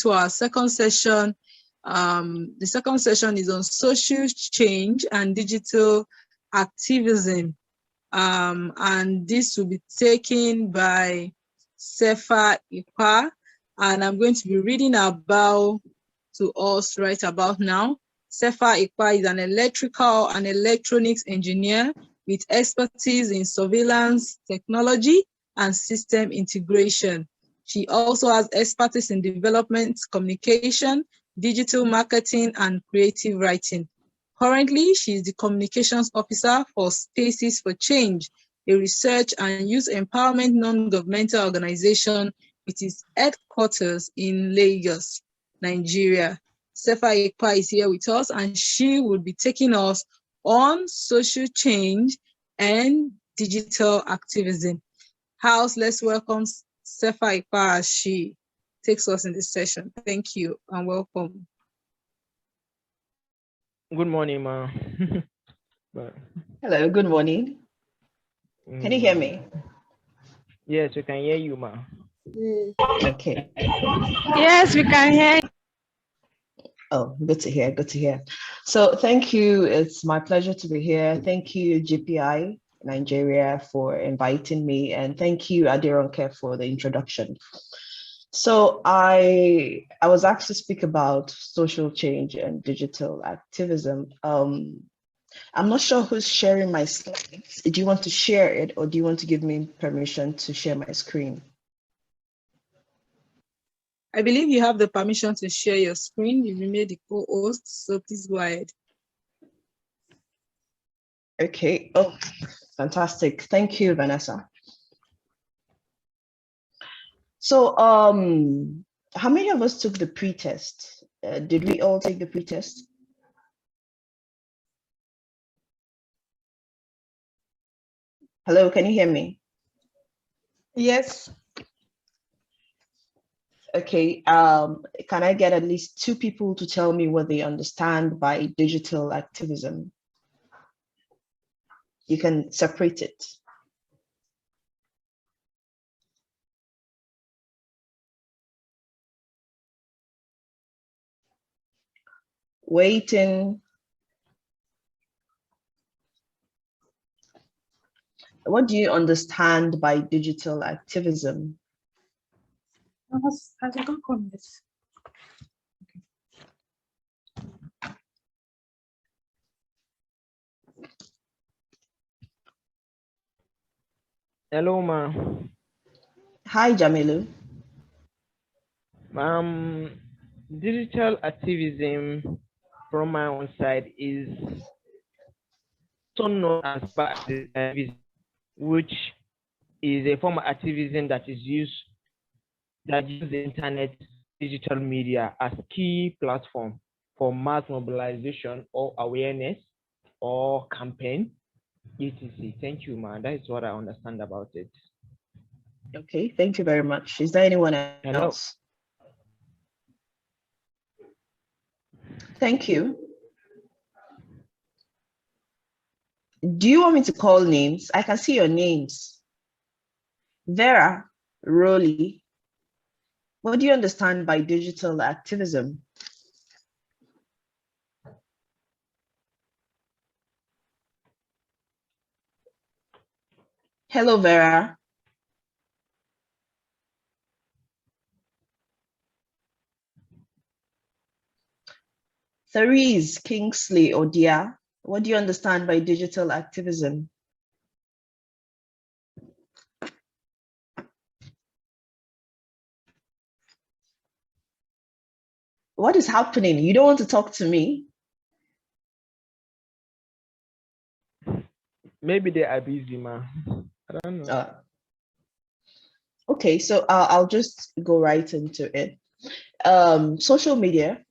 to our second session. The second session is on social change and digital activism. And this will be taken by Sefa Ikpa, and I'm going to be reading about to us right about now. Sefa Ikpa is an electrical and electronics engineer with expertise in surveillance technology and system integration. She also has expertise in development, communication, digital marketing, and creative writing. Currently, she is the communications officer for Spaces for Change, a research and youth empowerment non-governmental organization with its headquarters in Lagos, Nigeria. Sefa Ikpa is here with us, and she will be taking us on social change and digital activism. Let's welcome Sefa Ikpa as she takes us in this session. Thank you and welcome. Good morning, ma. Hello, good morning. Can you hear me? Yes, we can hear you, ma. Okay. Yes, we can hear you. Oh, good to hear, good to hear. So thank you. It's my pleasure to be here. Thank you, GPI Nigeria, for inviting me. And thank you, Adironke, for the introduction. So I was asked to speak about social change and digital activism. I'm not sure who's sharing my slides. Do you want to share it, or do you want to give me permission to share my screen? I believe you have the permission to share your screen. You made the co-host, so please go ahead. Okay. Oh, fantastic. Thank you, Vanessa. So, how many of us took the pre-test? Did we all take the pre-test? Hello, can you hear me? Yes. Okay, can I get at least 2 people to tell me what they understand by digital activism? You can separate it. Waiting. What do you understand by digital activism? Hello, ma. Hi, Jamilu. Digital activism from my own side is so known as activism, which is a form of activism that uses the internet, digital media as key platform for mass mobilization or awareness or campaign, etc. Thank you, ma. That is what I understand about it. Okay, thank you very much. Is there anyone else? Thank you. Do you want me to call names? I can see your names. Vera, Rolly, what do you understand by digital activism? Hello, Vera. Therese Kingsley Odia, what do you understand by digital activism? What is happening? You don't want to talk to me? Maybe they are busy, ma. I don't know. Okay, so I'll just go right into it. Social media.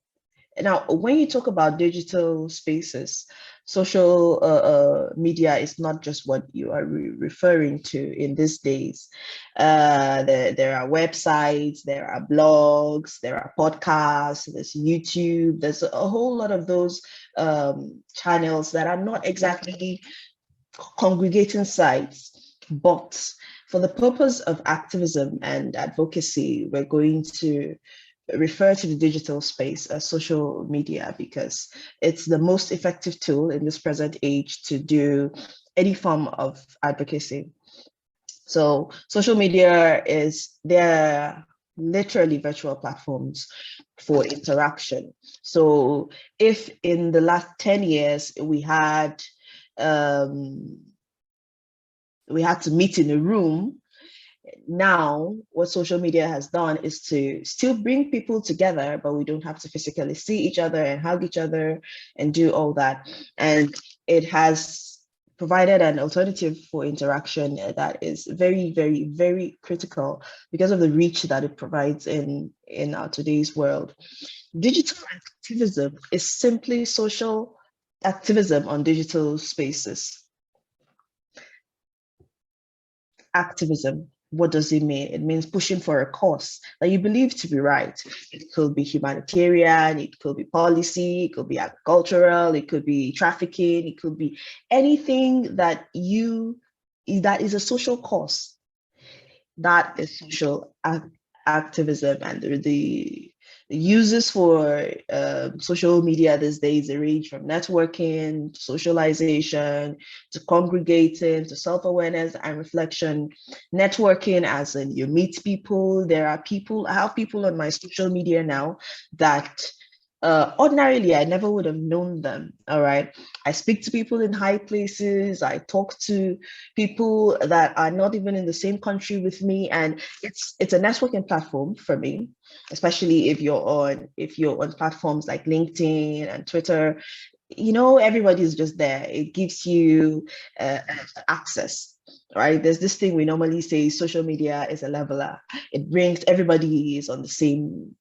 Now, when you talk about digital spaces, social media is not just what you are referring to in these days. There are websites, there are blogs, there are podcasts, there's YouTube, there's a whole lot of those channels that are not exactly congregating sites, but for the purpose of activism and advocacy, we're going to refer to the digital space as social media because it's the most effective tool in this present age to do any form of advocacy. So social media they're literally virtual platforms for interaction. So if in the last 10 years we had to meet in a room, now what social media has done is to still bring people together, but we don't have to physically see each other and hug each other and do all that. And it has provided an alternative for interaction that is very, very, very critical because of the reach that it provides in our today's world. Digital activism is simply social activism on digital spaces. Activism, what does it mean? It means pushing for a cause that you believe to be right. It could be humanitarian, it could be policy, it could be agricultural, it could be trafficking, it could be anything that is a social cause. That is social activism, and the uses for social media these days range from networking to socialization to congregating to self-awareness and reflection. Networking as in you meet people. I have people on my social media now that ordinarily I never would have known them. All right, I speak to people in high places. I talk to people that are not even in the same country with me, and it's a networking platform for me, especially if you're on platforms like LinkedIn and Twitter. Everybody's just there. It gives you access. Right, there's this thing we normally say: social media is a leveler. It brings everybody is on the same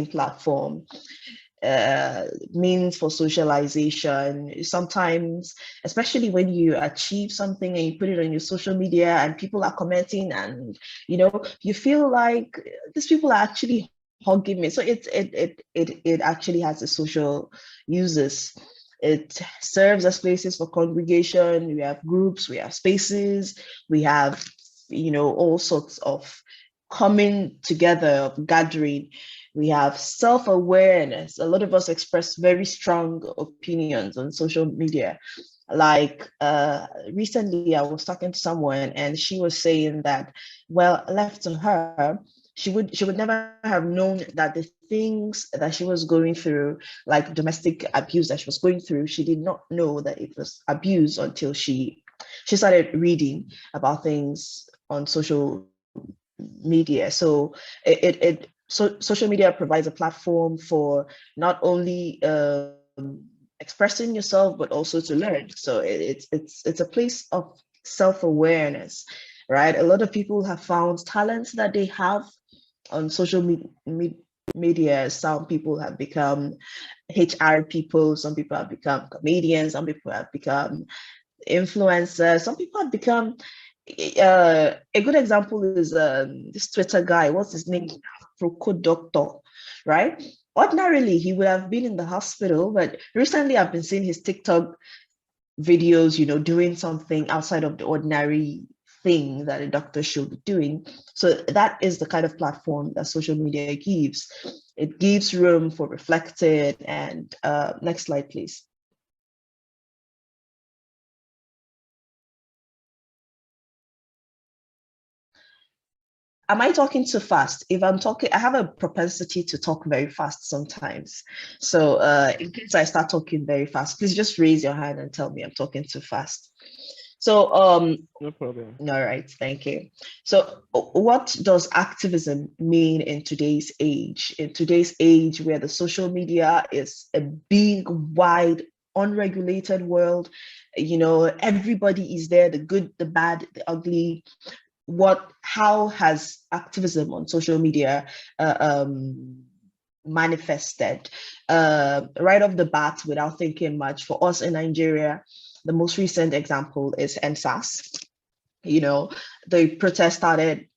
platform. Means for socialization. Sometimes, especially when you achieve something and you put it on your social media and people are commenting, and you feel like these people are actually hugging me. So it actually has a social uses. It serves as places for congregation. We have groups, we have spaces, we have all sorts of coming together, of gathering. We have self-awareness. A lot of us express very strong opinions on social media. Like recently I was talking to someone and she was saying that, well, left to her, she would never have known that the things that she was going through, like domestic abuse that she was going through, she did not know that it was abuse until she started reading about things on social media. So social media provides a platform for not only expressing yourself, but also to learn. So it's a place of self-awareness, right? A lot of people have found talents that they have on social media. Some people have become HR people, some people have become comedians, some people have become influencers, some people have become a good example is this Twitter guy. What's his name? Proco Doctor, right? Ordinarily, he would have been in the hospital, but recently I've been seeing his TikTok videos, doing something outside of the ordinary thing that a doctor should be doing. So that is the kind of platform that social media gives. It gives room for reflecting. And next slide, please. Am I talking too fast? If I'm talking, I have a propensity to talk very fast sometimes. So in case I start talking very fast, please just raise your hand and tell me I'm talking too fast. So no problem. All right, thank you. So what does activism mean in today's age? In today's age where the social media is a big, wide, unregulated world, everybody is there, the good, the bad, the ugly. How has activism on social media manifested? Right off the bat, without thinking much, for us in Nigeria, the most recent example is NSAS. The protest started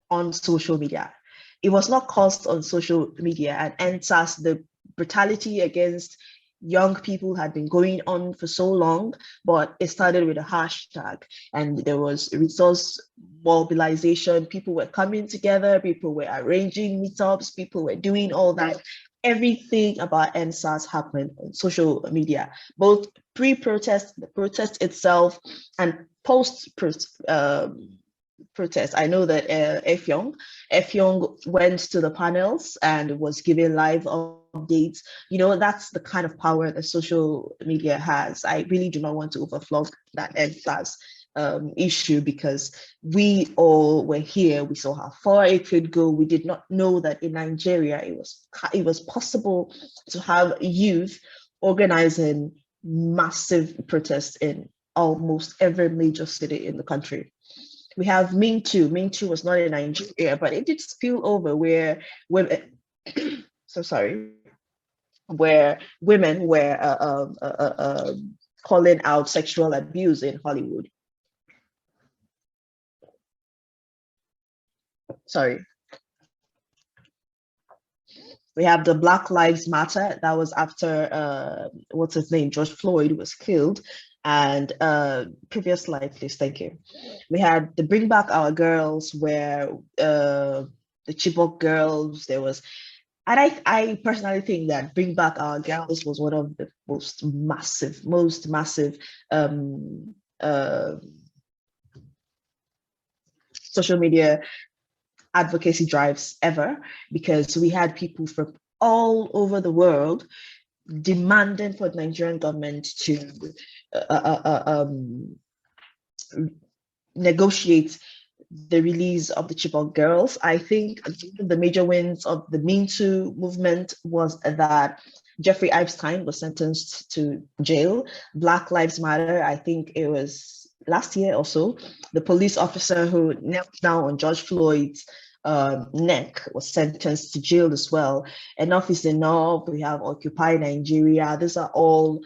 on social media. It was not caused on social media, and NSAS, the brutality against young people had been going on for so long, but it started with a hashtag and there was resource mobilization. People were coming together, people were arranging meetups, people were doing all that. Everything about NSAS happened on social media, both pre-protest, the protest itself, and post-protest. I know that Efyong went to the panels and was giving live updates. You know, that's the kind of power that social media has. I really do not want to overflow that NSAS issue because we all were here. We saw how far it could go. We did not know that in Nigeria it was possible to have youth organizing massive protests in almost every major city in the country. We have Ming Tu. Ming Tu was not in Nigeria, but it did spill over where women, where women were calling out sexual abuse in Hollywood. Sorry. We have the Black Lives Matter. That was after, what's his name? George Floyd was killed. And previous slide, please, thank you. We had the Bring Back Our Girls, where the Chibok girls, there was, and I personally think that Bring Back Our Girls was one of the most massive social media advocacy drives ever, because we had people from all over the world demanding for the Nigerian government to negotiate the release of the Chibok girls. I think the major wins of the Me Too movement was that Jeffrey Epstein was sentenced to jail. Black Lives Matter, I think it was last year or so, the police officer who knelt down on George Floyd's neck was sentenced to jail as well. Enough is enough. We have Occupy Nigeria. These are all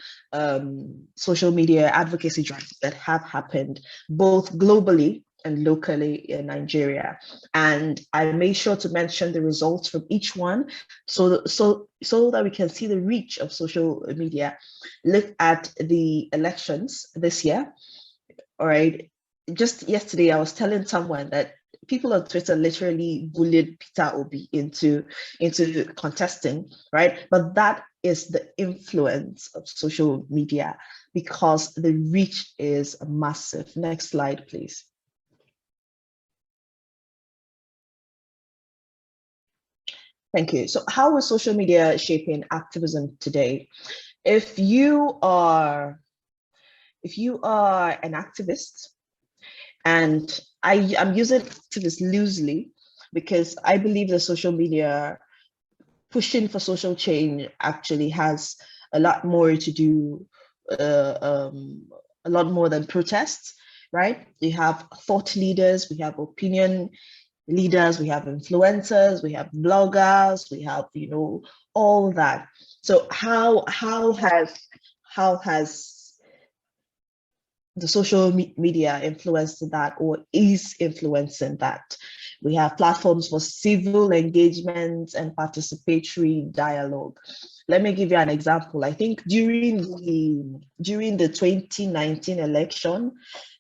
social media advocacy drives that have happened both globally and locally in Nigeria. And I made sure to mention the results from each one so that we can see the reach of social media. Look at the elections this year. All right. Just yesterday, I was telling someone that people on Twitter literally bullied Peter Obi into contesting, right? But that is the influence of social media because the reach is massive. Next slide, please. Thank you. So how is social media shaping activism today? If you are an activist, and I'm using activist loosely because I believe that social media pushing for social change actually has a lot more to do, a lot more than protests, right? We have thought leaders, we have opinion leaders, we have influencers, we have bloggers, we have, you know, all that. So how has the social media influenced that or is influencing that? We have platforms for civil engagement and participatory dialogue. Let me give you an example. I think during the 2019 election,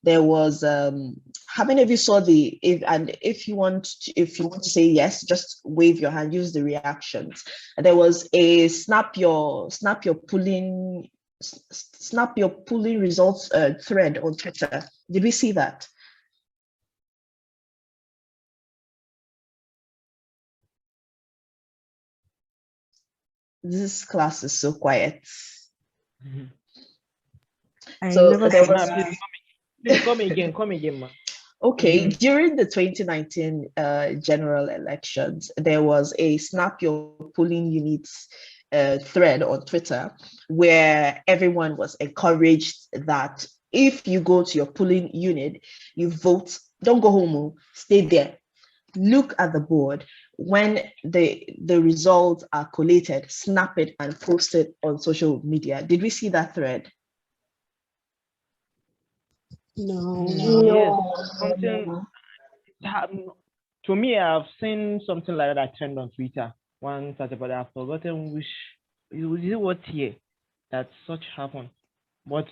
there was how many of you saw if you want to say yes, just wave your hand, use the reactions. There was a snap your polling results thread on Twitter. Did we see that? This class is so quiet. So there was. Come again, ma. Okay, during the 2019 general elections, there was a snap your polling units thread on Twitter where everyone was encouraged that if you go to your polling unit, you vote, don't go home, stay there. Look at the board. When the results are collated, snap it and post it on social media. Did we see that thread? No. Yes, to me, I've seen something like that trend on Twitter once, but I've forgotten which. Is it what year? that such happened, but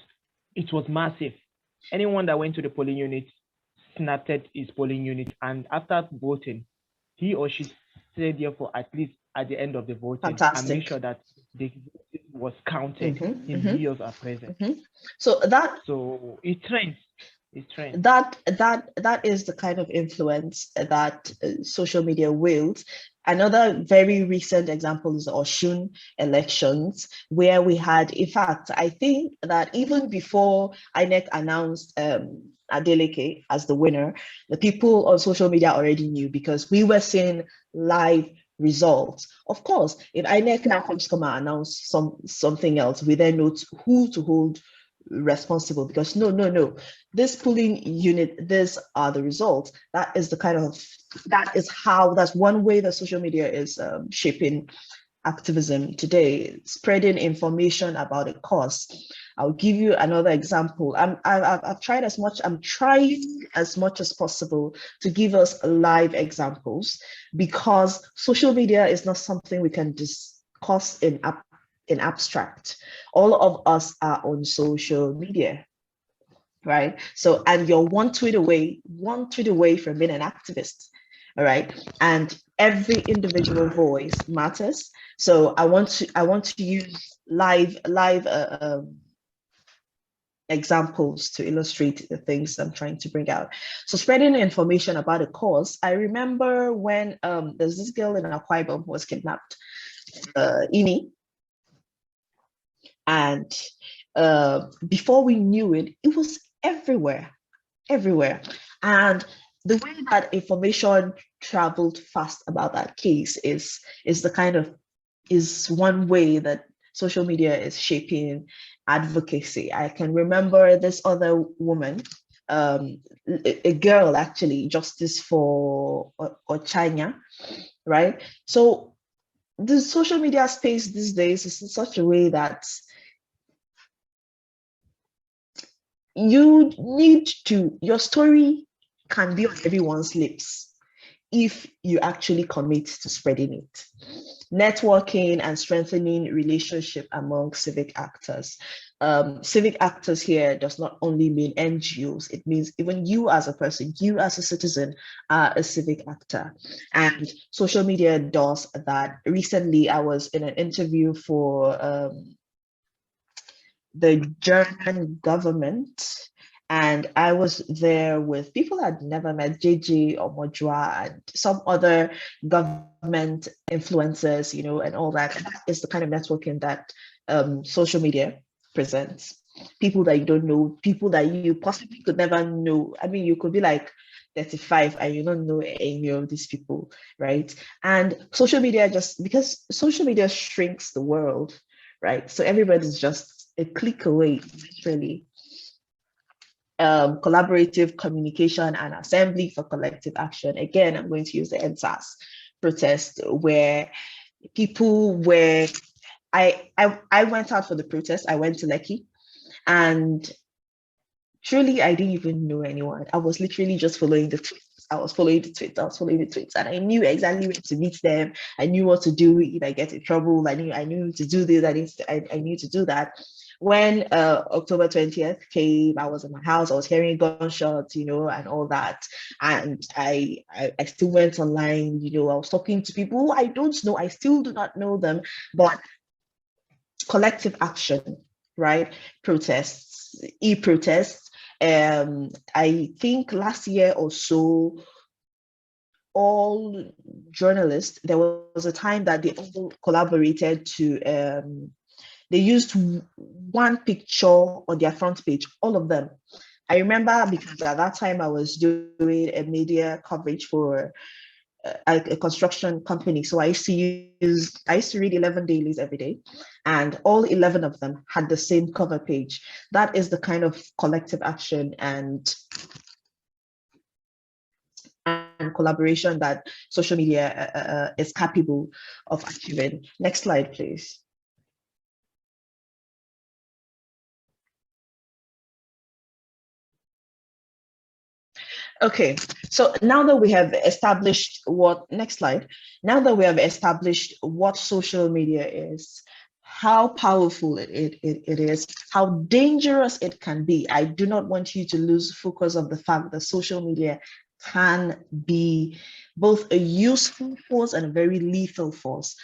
it was massive. Anyone that went to the polling unit snapped his polling unit, and after voting, he or she stayed there for at least at the end of the voting and make Fantastic. sure that the vote was counted Mhm, in mhm, videos are present. So So it trends. It trends. that is the kind of influence that social media wields. Another very recent example is the Oshun elections, where we had, in fact, I think that even before INEC announced Adeleke as the winner, the people on social media already knew because we were seeing live results. Of course, if INEC now comes to come and announce something else, we then know who to hold responsible, because no, this polling unit, these are the results. That's one way that social media is shaping activism today, spreading information about a cause. I'll give you another example. I'm trying as much as possible to give us live examples, because social media is not something we can discuss in abstract. All of us are on social media, right? So, and you're one tweet away from being an activist, all right? And every individual voice matters. So I want to use live examples to illustrate the things I'm trying to bring out. So spreading information about a cause. I remember when there's this girl in Akwa Ibom who was kidnapped, Ini, and before we knew it, it was everywhere. And the way that information traveled fast about that case is one way that social media is shaping advocacy. I can remember this other woman, a girl actually, Justice for Ochanya, right? So the social media space these days is in such a way that your story can be on everyone's lips if you actually commit to spreading it. Networking and strengthening relationship among civic actors. Civic actors here does not only mean NGOs, it means even you as a person, you as a citizen are a civic actor. And social media does that. Recently, I was in an interview for the German government, and I was there with people I'd never met, JJ or Mojwa and some other government influencers, and all that. And that is the kind of networking that social media presents. People that you don't know, people that you possibly could never know. I mean, you could be like 35 and you don't know any of these people, right? And social media, just because social media shrinks the world, right? So everybody's just a click away, literally. Collaborative communication and assembly for collective action. Again, I'm going to use the NSAS protest, where people were, I went out for the protest. I went to Lekki, and truly, I didn't even know anyone. I was literally just following the tweets. I was following the tweets, and I knew exactly where to meet them. I knew what to do if I get in trouble. I knew to do this. I knew to do that. When October 20th came, I was in my house. I was hearing gunshots, and all that. And I still went online. I was talking to people who I don't know. I still do not know them, but collective action, right? Protests, e-protests. I think last year or so, all journalists, there was a time that they all collaborated to, they used one picture on their front page, all of them. I remember because at that time I was doing a media coverage for a construction company. So I used to read 11 dailies every day, and all 11 of them had the same cover page. That is the kind of collective action and collaboration that social media is capable of achieving. Next slide, please. Okay, so now that we have established next slide, now that we have established what social media is, how powerful it is, how dangerous it can be. I do not want you to lose focus of the fact that social media can be both a useful force and a very lethal force.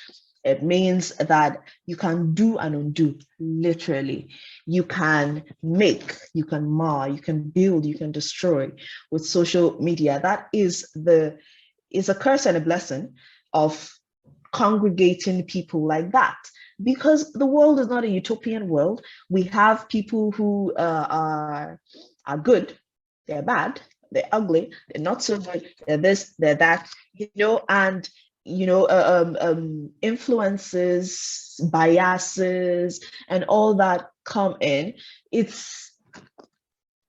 It means that you can do and undo, literally. You can make, you can mar, you can build, you can destroy with social media. That is a curse and a blessing of congregating people like that, because the world is not a utopian world. We have people who are good, they're bad, they're ugly, they're not so good, they're this, they're that, and influences, biases, and all that come in. It's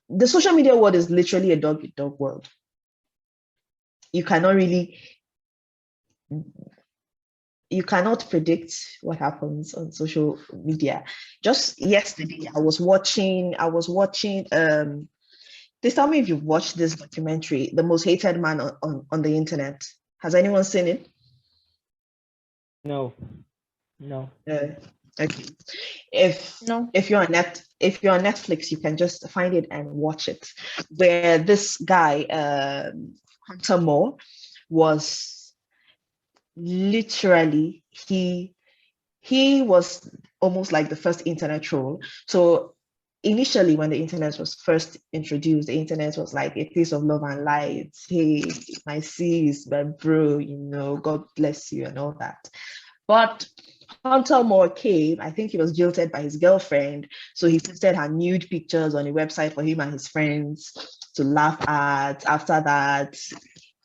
the social media world is literally a dog eat dog world. You cannot predict what happens on social media. Just yesterday, I was watching, please tell me if you've watched this documentary, The Most Hated Man on the Internet. Has anyone seen it? No. Okay. If you're on Netflix, you can just find it and watch it. Where this guy, Hunter Moore, was literally, he was almost like the first internet troll. So initially, when the internet was first introduced, the internet was like a place of love and light. Hey, my sis, my bro, God bless you and all that. But Hunter Moore came, I think he was jilted by his girlfriend. So he posted her nude pictures on a website for him and his friends to laugh at. After that,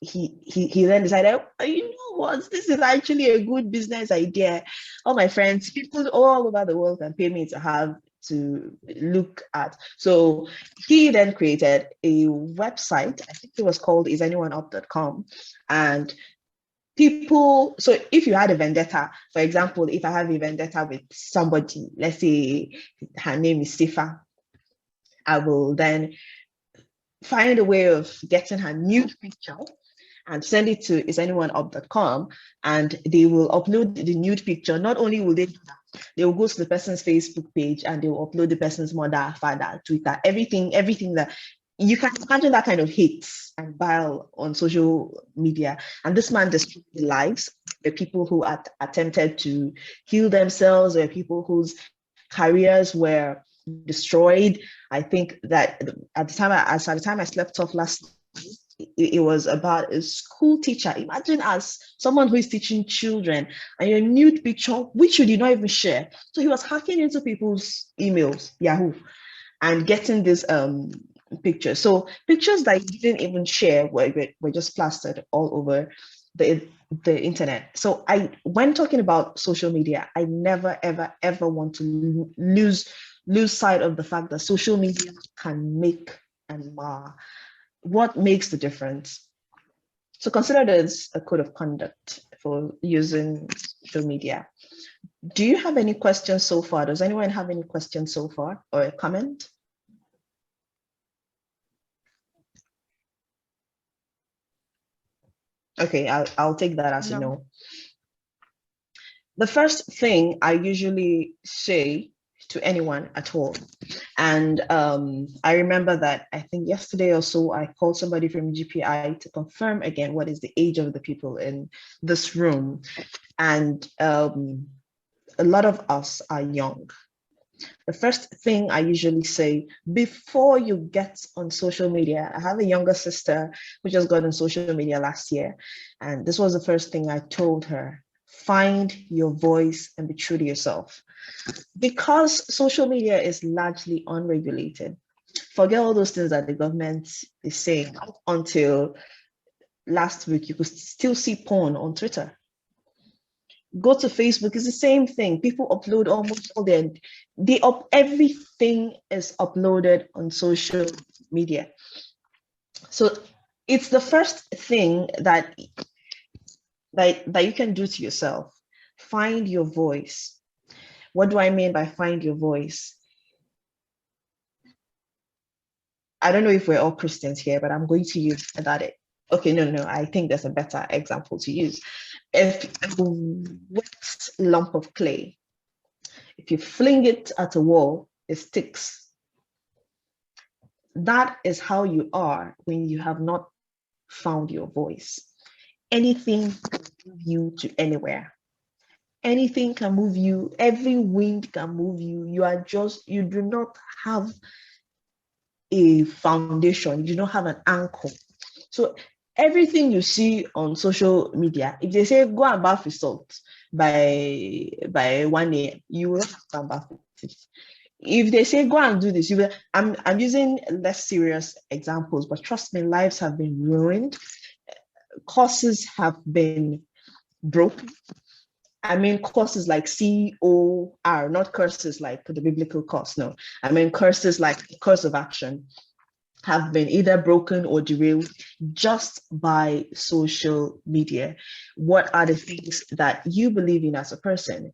he then decided, you know what, this is actually a good business idea. All my friends, people all over the world can pay me to look at. So he then created a website, I think it was called isanyoneup.com, and people, so if you had a vendetta, for example, if I have a vendetta with somebody, let's say her name is Sefa, I will then find a way of getting her nude picture and send it to isanyoneup.com, and they will upload the nude picture. Not only will they do that, they will go to the person's Facebook page and they will upload the person's mother, father, Twitter, everything that you can imagine, that kind of hate and bile on social media. And this man destroyed lives. The people who attempted to heal themselves, or people whose careers were destroyed. I think that at the time I slept off last night, it was about a school teacher. Imagine, as someone who is teaching children, and your nude picture, which you did not even share. So he was hacking into people's emails, Yahoo, and getting this pictures. So pictures that you didn't even share were just plastered all over the internet. So when talking about social media, I never ever want to lose sight of the fact that social media can make and mar. What makes the difference? So consider this a code of conduct for using social media. Do you have any questions so far? Does anyone have any questions so far, or a comment? Okay, I'll take that as a no. The first thing I usually say to anyone at all, and I remember that I think yesterday or so, I called somebody from GPI to confirm again what is the age of the people in this room. And a lot of us are young. The first thing I usually say before you get on social media, I have a younger sister who just got on social media last year. And this was the first thing I told her: find your voice and be true to yourself. Because social media is largely unregulated. Forget all those things that the government is saying. Until last week, you could still see porn on Twitter. Go to Facebook, it's the same thing. People upload almost all everything is uploaded on social media. So it's the first thing that you can do to yourself. Find your voice. What do I mean by find your voice? I don't know if we're all Christians here, but I'm going to use that. Okay, no, I think there's a better example to use. If a wet lump of clay If you fling it at a wall, it sticks. That is how you are when you have not found your voice. Anything can move you to anywhere. Anything can move you. Every wind can move you. You do not have a foundation. You do not have an anchor. So everything you see on social media, if they say go and bath with salt by 1 a.m., you will have to bath with it. If they say go and do this, I'm using less serious examples, but trust me, lives have been ruined. Courses have been broken. I mean courses like COR, not curses like the biblical curse. No, I mean curses like course of action have been either broken or derailed just by social media. What are the things that you believe in as a person?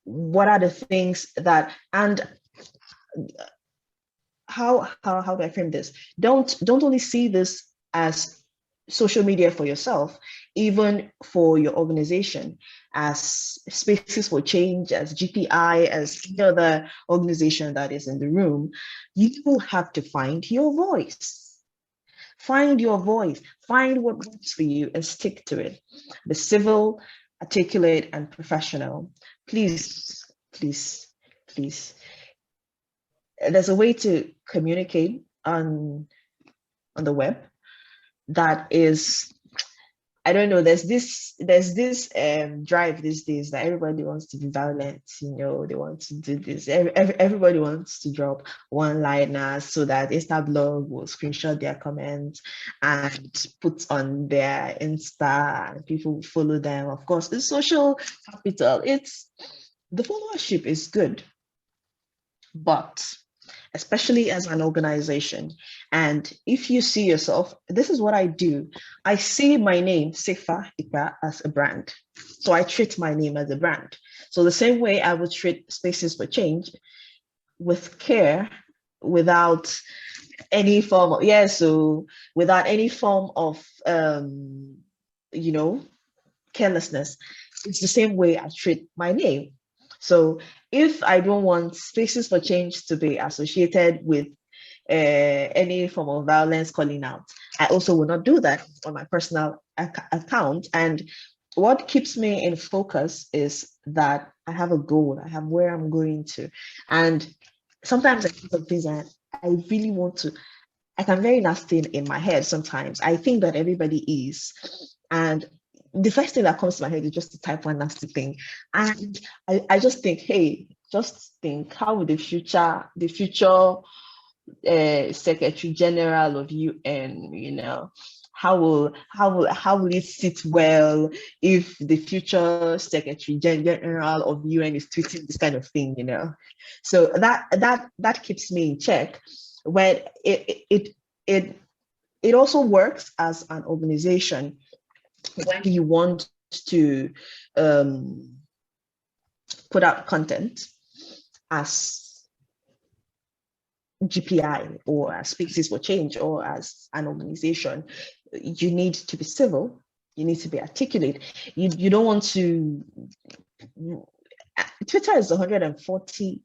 What are the things that, and how do I frame this? Don't only see this as social media for yourself, even for your organization, as Spaces for Change, as GPI, as any other organization that is in the room. You have to find your voice. Find your voice, find what works for you and stick to it. Be civil, articulate, and professional. Please, please, please. There's a way to communicate on the web that is, I don't know, there's this drive these days that everybody wants to be violent, they want to do this. Everybody wants to drop one-liners so that Instablog will screenshot their comments and put on their Insta and people follow them. Of course, the social capital, the followership is good, but especially as an organization. And if you see yourself, this is what I do. I see my name, Sefa Ikpa, as a brand. So I treat my name as a brand. So the same way I would treat Spaces for Change, with care, without any form of, without any form of, carelessness. It's the same way I treat my name. So if I don't want Spaces for Change to be associated with any form of violence calling out, I also will not do that on my personal account. And what keeps me in focus is that I have a goal, I have where I'm going to. And sometimes I think of things that I really want to, I can very nasty in my head sometimes. I think that everybody is. And the first thing that comes to my head is just to type one nasty thing. And I just think, hey, how would the future Secretary General of UN, how will it sit well if the future Secretary General of UN is tweeting this kind of thing, So that keeps me in check. When it also works as an organization when you want to put out content as GPI or as Spaces for Change or as an organization. You need to be civil, you need to be articulate. You don't want to, Twitter is 140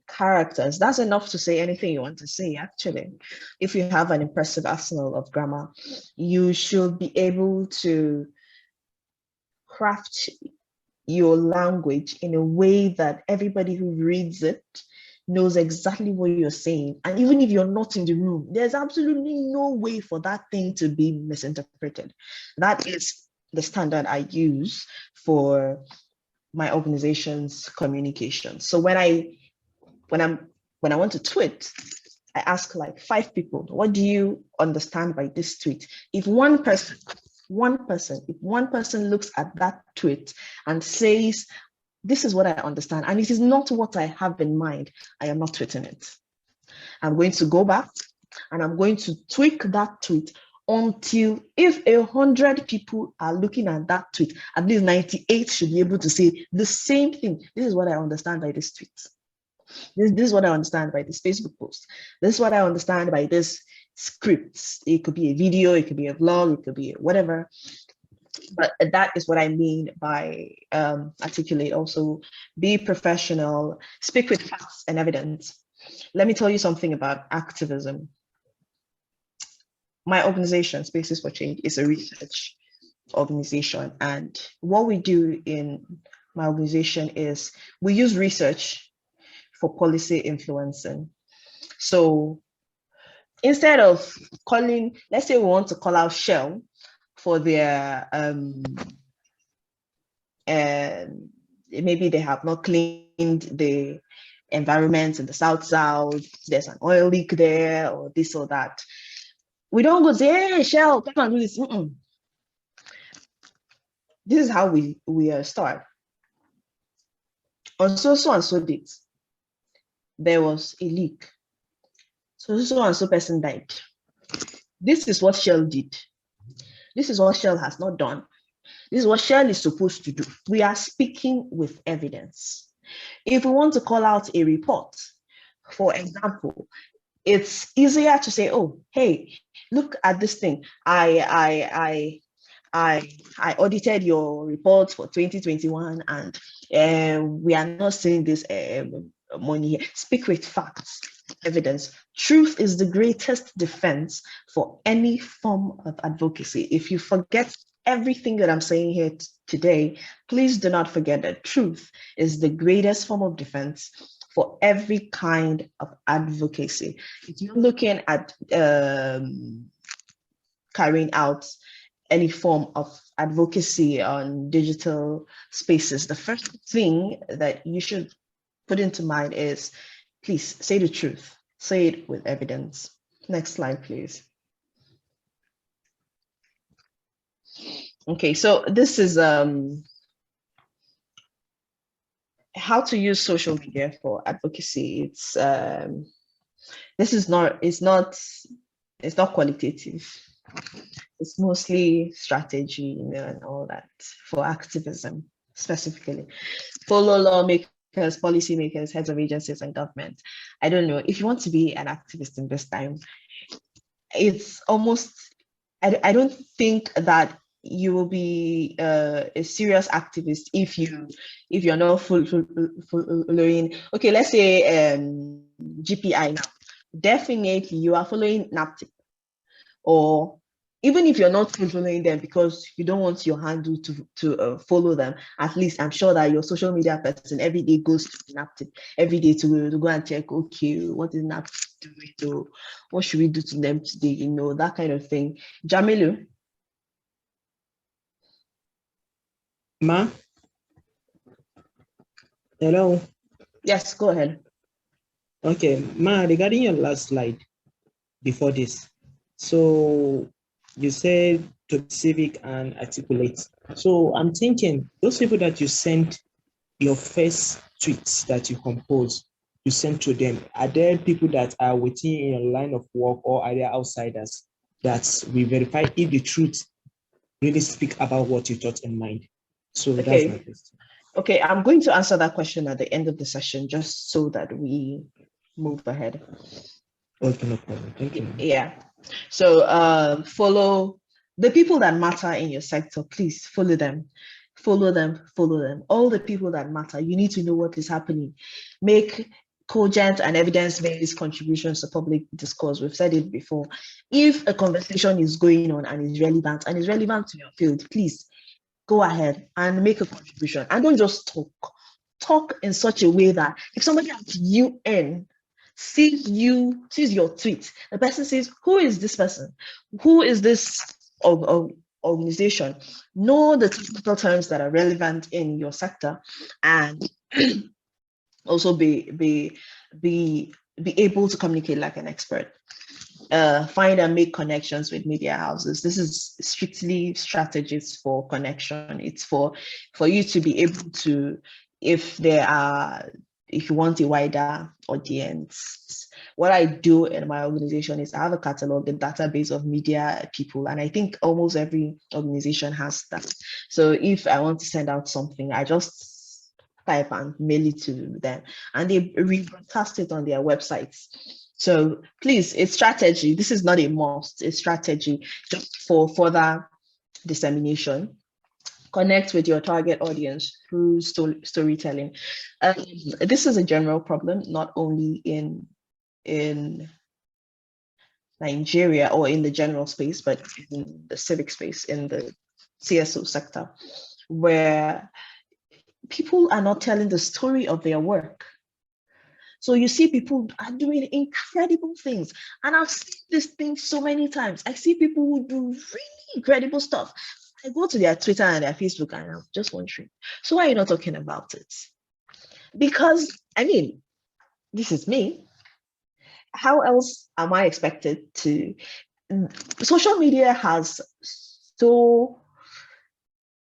characters. That's enough to say anything you want to say, actually. If you have an impressive arsenal of grammar, you should be able to craft your language in a way that everybody who reads it knows exactly what you're saying. And even if you're not in the room, there's absolutely no way for that thing to be misinterpreted. That is the standard I use for my organization's communication. So when I want to tweet, I ask like 5 people, what do you understand by this tweet? If one person looks at that tweet and says, this is what I understand, and it is not what I have in mind, I am not tweeting it. I'm going to go back and I'm going to tweak that tweet until, if 100 people are looking at that tweet, at least 98 should be able to say the same thing. This is what I understand by this tweet. This is what I understand by this Facebook post. This is what I understand by this script. It could be a video, it could be a vlog, it could be whatever. But that is what I mean by articulate. Also, be professional, speak with facts and evidence. Let me tell you something about activism. My organization, Spaces for Change, is a research organization. And what we do in my organization is we use research for policy influencing. So instead of calling, let's say we want to call out Shell for their, maybe they have not cleaned the environment in the South, there's an oil leak there or this or that. We don't go say, hey, Shell, come and do this. This is how we start. On so and so date, there was a leak. So and so person died. This is what Shell did. This is what Shell has not done. This is what Shell is supposed to do. We are speaking with evidence. If we want to call out a report, for example, it's easier to say, oh, hey, look at this thing. I audited your report for 2021 and we are not seeing this money here. Speak with facts, evidence. Truth is the greatest defense for any form of advocacy. If you forget everything that I'm saying here today, please do not forget that truth is the greatest form of defense for every kind of advocacy. If you're looking at carrying out any form of advocacy on digital spaces, the first thing that you should put into mind is, please say the truth, say it with evidence. Next slide, please. Okay, so this is how to use social media for advocacy. It's it's not qualitative. It's mostly strategy, and all that for activism specifically. Follow lawmakers, policymakers, heads of agencies, and government. I don't know if you want to be an activist in this time. It's almost. I don't think that you will be a serious activist if you're not following. Okay, let's say GPI now. Definitely, you are following NAPTIP, or even if you're not following them because you don't want your handle to follow them, at least I'm sure that your social media person every day goes to NAPTIP, every day to go and check, okay, what is NAPTIP doing? So what should we do to them today? That kind of thing. Jamilu? Ma? Hello? Yes, go ahead. Okay, Ma, regarding your last slide before this, so you said to be civic and articulate. So I'm thinking those people that you sent your first tweets that you compose, you sent to them, are there people that are within your line of work, or are there outsiders that we verify if the truth really speak about what you thought in mind? So Okay. That's my question. Okay, I'm going to answer that question at the end of the session, just so that we move ahead. Okay, no problem. Thank you. Yeah. So follow the people that matter in your sector. Please follow them. Follow them. All the people that matter. You need to know what is happening. Make cogent and evidence-based contributions to public discourse. We've said it before. If a conversation is going on and is relevant to your field, please go ahead and make a contribution. And don't just talk. Talk in such a way that if somebody at UN sees your tweet, the person says, who is this person? Who is this organization? Know the technical terms that are relevant in your sector, and also be able to communicate like an expert. Find and make connections with media houses. This is strictly strategies for connection. It's for you to be able to, if you want a wider audience. What I do in my organization is I have a catalog, a database of media people, and I think almost every organization has that. So if I want to send out something, I just type and mail it to them, and they rebroadcast it on their websites. So please, it's strategy. This is not a must, it's strategy just for further dissemination. connect with your target audience through storytelling. This is a general problem, not only in Nigeria or in the general space, but in the civic space, in the CSO sector, where people are not telling the story of their work. So you see people are doing incredible things. And I've seen this thing so many times. I see people who do really incredible stuff. I go to their Twitter and their Facebook and I'm just wondering, so why are you not talking about it? Because, I mean, this is me. How else am I expected to? Social media has so,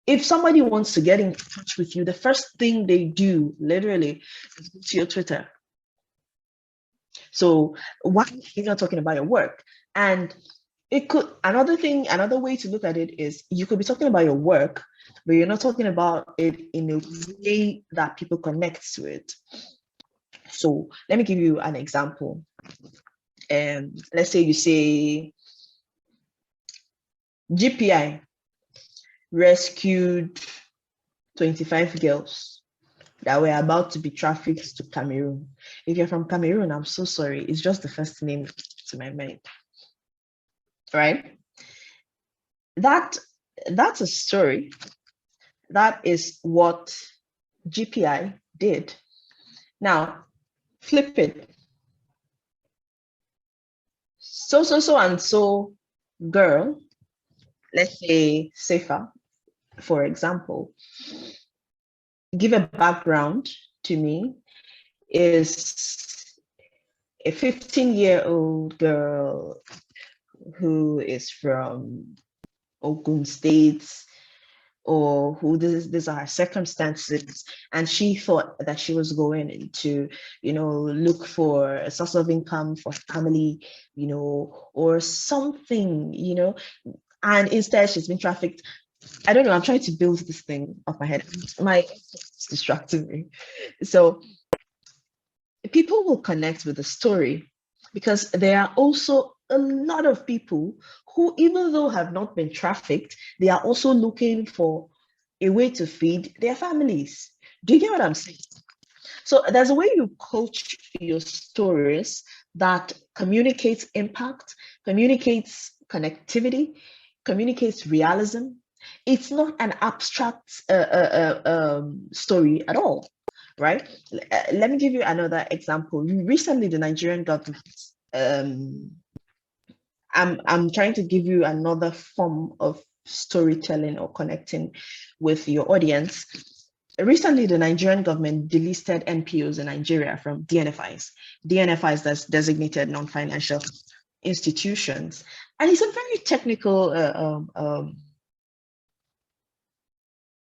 if somebody wants to get in touch with you, the first thing they do literally is go to your Twitter. So why are you not talking about your work? And it could, another way to look at it is you could be talking about your work, but you're not talking about it in a way that people connect to it. So let me give you an example. Let's say you say GPI rescued 25 girls that were about to be trafficked to Cameroon. If you're from Cameroon, I'm so sorry. It's just the first name to my mind, right? That's a story. That is what GPI did. Now, flip it. So and so girl, let's say Sefa, for example, give a background to me, is a 15-year-old girl who is from Ogun State, or who these are her circumstances, and she thought that she was going to, look for a source of income for family, or something, and instead she's been trafficked. I don't know, I'm trying to build this thing off my head. It's distracting me. So people will connect with the story because there are also a lot of people who, even though have not been trafficked, they are also looking for a way to feed their families. Do you get what I'm saying? So there's a way you coach your stories that communicates impact, communicates connectivity, communicates realism. It's not an abstract story at all, right? Let me give you another example. Recently, the Nigerian government, I'm trying to give you another form of storytelling or connecting with your audience. Recently, the Nigerian government delisted NPOs in Nigeria from DNFIs. DNFIs, that's designated non-financial institutions. And it's a very technical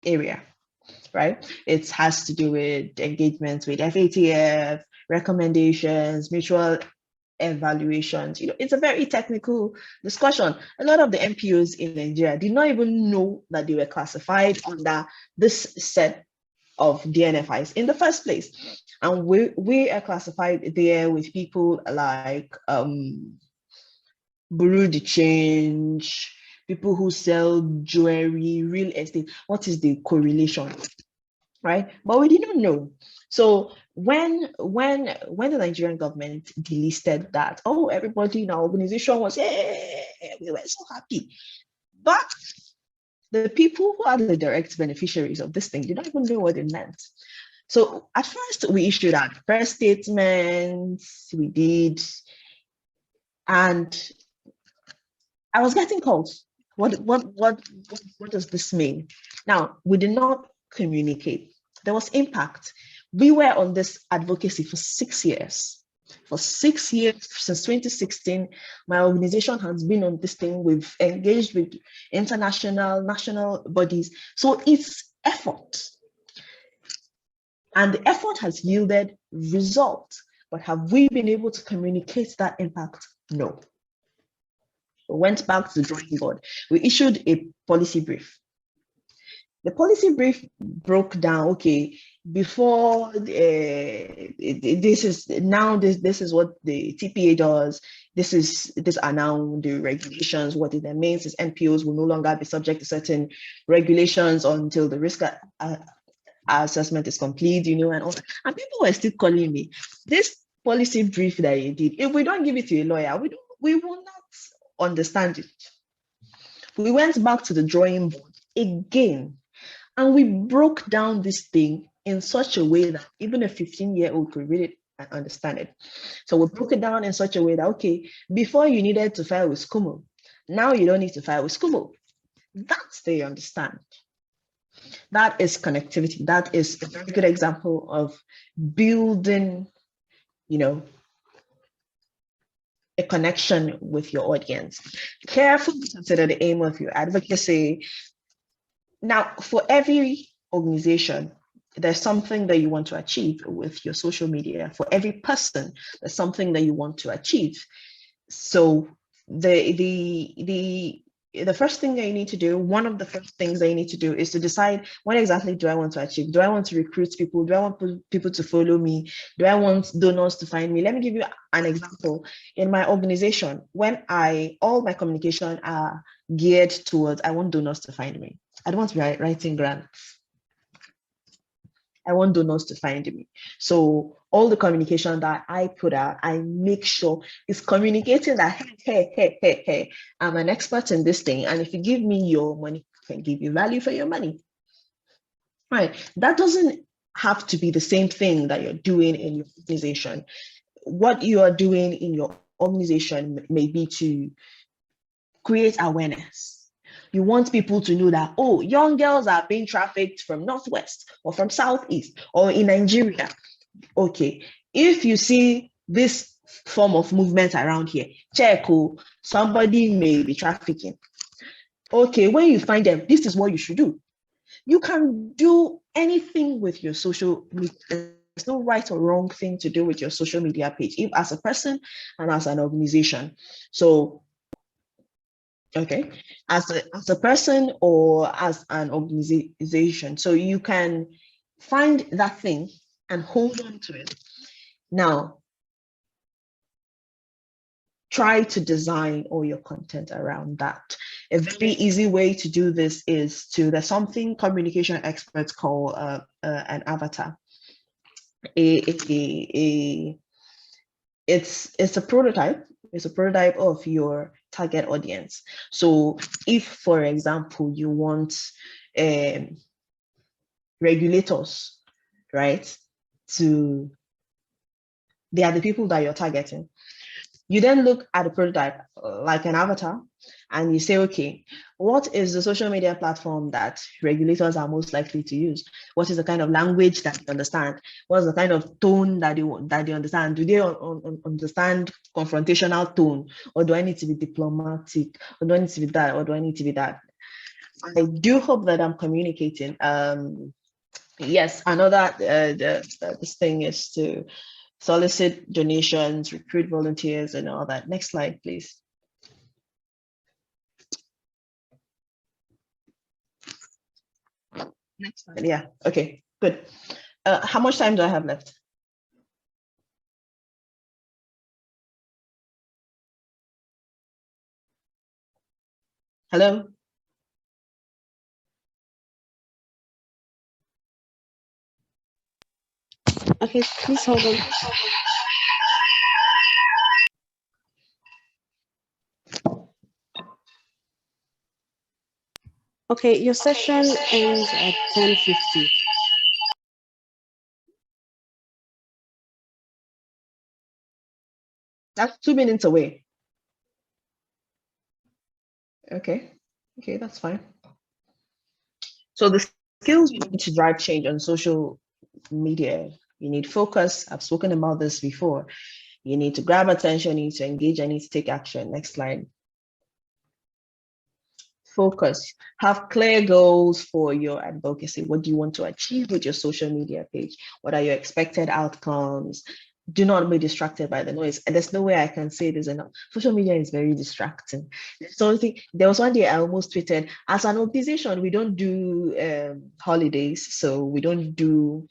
area, right? It has to do with engagements with FATF, recommendations, mutual evaluations. It's a very technical discussion. A lot of the NPOs in Nigeria did not even know that they were classified under this set of DNFIs in the first place. And we are classified there with people like Bureau de Change, people who sell jewelry, real estate. What is the correlation, right? But we didn't know. So when the Nigerian government delisted that, everybody in our organization was, hey, we were so happy. But the people who are the direct beneficiaries of this thing did not even know what it meant. So at first we issued our press statements, we did, and I was getting calls. What does this mean? Now, we did not communicate. There was impact. We were on this advocacy for 6 years. For 6 years, since 2016, my organization has been on this thing. We've engaged with international, national bodies. So it's effort. And the effort has yielded results. But have we been able to communicate that impact? No. We went back to the drawing board. We issued a policy brief. The policy brief broke down, okay, before this is what the TPA does. These are now the regulations. What it then means is NPOs will no longer be subject to certain regulations until the risk assessment is complete, and all. And people were still calling me, this policy brief that you did, if we don't give it to a lawyer, we will not understand it. We went back to the drawing board again, and we broke down this thing in such a way that even a 15-year-old could read it and understand it. So we broke it down in such a way that, okay, before you needed to file with SCUMO, now you don't need to file with SCUMO. That's the understand. That is connectivity. That is a very good example of building, a connection with your audience. Carefully consider the aim of your advocacy. Now, for every organization, there's something that you want to achieve with your social media. For every person, there's something that you want to achieve. So the first thing that you need to do, one of the first things that you need to do is to decide, what exactly do I want to achieve? Do I want to recruit people? Do I want people to follow me? Do I want donors to find me? Let me give you an example. In my organization, when all my communication are geared towards, I want donors to find me. I don't want to be writing grants. I want donors to find me. So all the communication that I put out, I make sure is communicating that, hey, I'm an expert in this thing. And if you give me your money, I can give you value for your money. Right. That doesn't have to be the same thing that you're doing in your organization. What you are doing in your organization may be to create awareness. You want people to know that, oh, young girls are being trafficked from Northwest or from Southeast or in Nigeria. Okay, if you see this form of movement around here, check, somebody may be trafficking. Okay, when you find them, this is what you should do. You can do anything with your social media. There's no right or wrong thing to do with your social media page, if as a person and as an organization. So okay, as a person or as an organization. So you can find that thing and hold on to it. Now, try to design all your content around that. A very easy way to do this is there's something communication experts call an avatar. It's a prototype. It's a prototype of your target audience. So if, for example, you want regulators, right, they are the people that you're targeting. You then look at a prototype like an avatar and you say, okay, what is the social media platform that regulators are most likely to use? What is the kind of language that they understand? What is the kind of tone that they understand? Do they understand confrontational tone? Or do I need to be diplomatic? Or do I need to be that? Or do I need to be that? I do hope that I'm communicating. Yes, another this thing is to solicit donations, recruit volunteers, and all that. Next slide, please. Next slide. Yeah, okay, good. How much time do I have left? Hello? Okay, please hold on. Okay, your session ends at 10:50. That's 2 minutes away. Okay, that's fine. So the skills you need to drive change on social media, you need focus. I've spoken about this before. You need to grab attention, you need to engage, and you need to take action. Next slide. Focus. Have clear goals for your advocacy. What do you want to achieve with your social media page? What are your expected outcomes? do not be distracted by the noise. And there's no way I can say this enough. Social media is very distracting. So there was one day I almost tweeted, as an organization, we don't do holidays. So we don't do,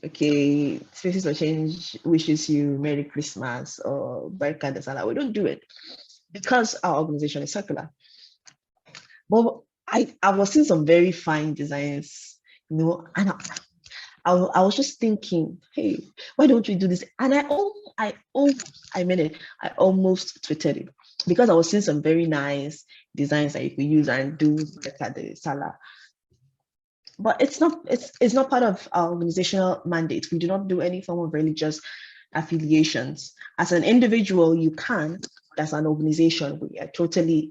okay, Spaces for Change wishes you Merry Christmas or Barika de Salah. We don't do it because our organization is secular. But I was seeing some very fine designs, and I was just thinking, hey, why don't we do this? And I almost tweeted it because I was seeing some very nice designs that you could use and do Barika de Salah. But it's not part of our organizational mandate. We do not do any form of religious affiliations. As an individual, you can, but as an organization, we are totally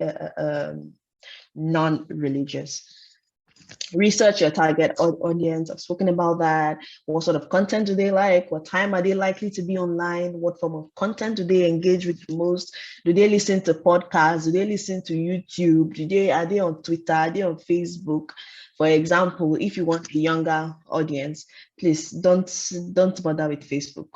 non-religious. Research your target audience. I've spoken about that. What sort of content do they like? What time are they likely to be online? What form of content do they engage with the most? Do they listen to podcasts? Do they listen to YouTube? Are they on Twitter? Are they on Facebook? For example, if you want a younger audience, please don't bother with Facebook.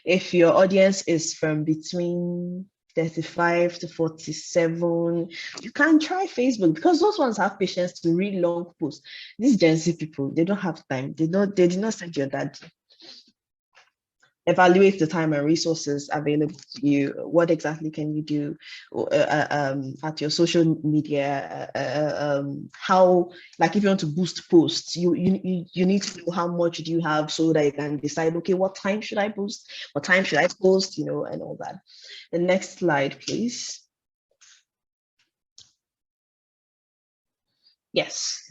If your audience is from between 35 to 47, you can try Facebook because those ones have patience to read long posts. These Gen Z people, they don't have time. They did not send your dad. Evaluate the time and resources available to you. What exactly can you do at your social media? How, like if you want to boost posts, you need to know how much do you have so that you can decide, okay, what time should I boost? What time should I post? And all that. The next slide, please. Yes.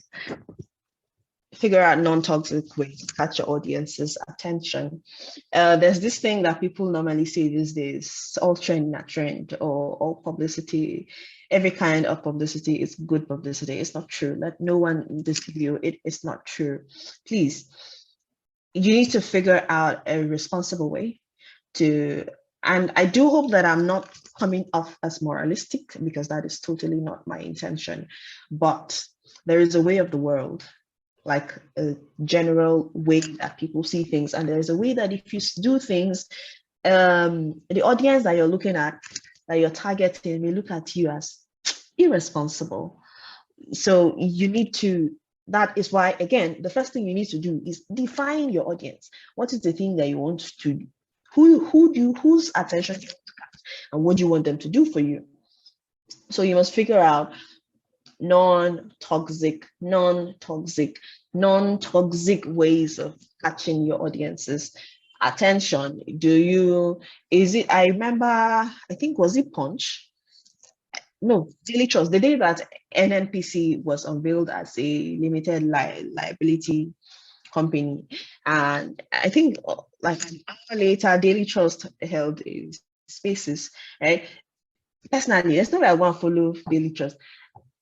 Figure out non-toxic ways to catch your audience's attention. There's this thing that people normally say these days, all trend, not trend, or all publicity. Every kind of publicity is good publicity. It's not true. Let no one deceive you. It is not true. Please, you need to figure out a responsible way to, and I do hope that I'm not coming off as moralistic because that is totally not my intention, but there is a way of the world, like a general way that people see things. And there's a way that if you do things, the audience that you're looking at, that you're targeting, may look at you as irresponsible. So you need to, that is why, again, the first thing you need to do is define your audience. What is the thing that you want to do? Whose attention do you want to catch? And what do you want them to do for you? So you must figure out non-toxic ways of catching your audience's attention. I remember, I think, was it Punch? No, Daily Trust, the day that NNPC was unveiled as a limited liability company. And I think like an hour later, Daily Trust held spaces, right? Personally, there's no way I want to follow Daily Trust.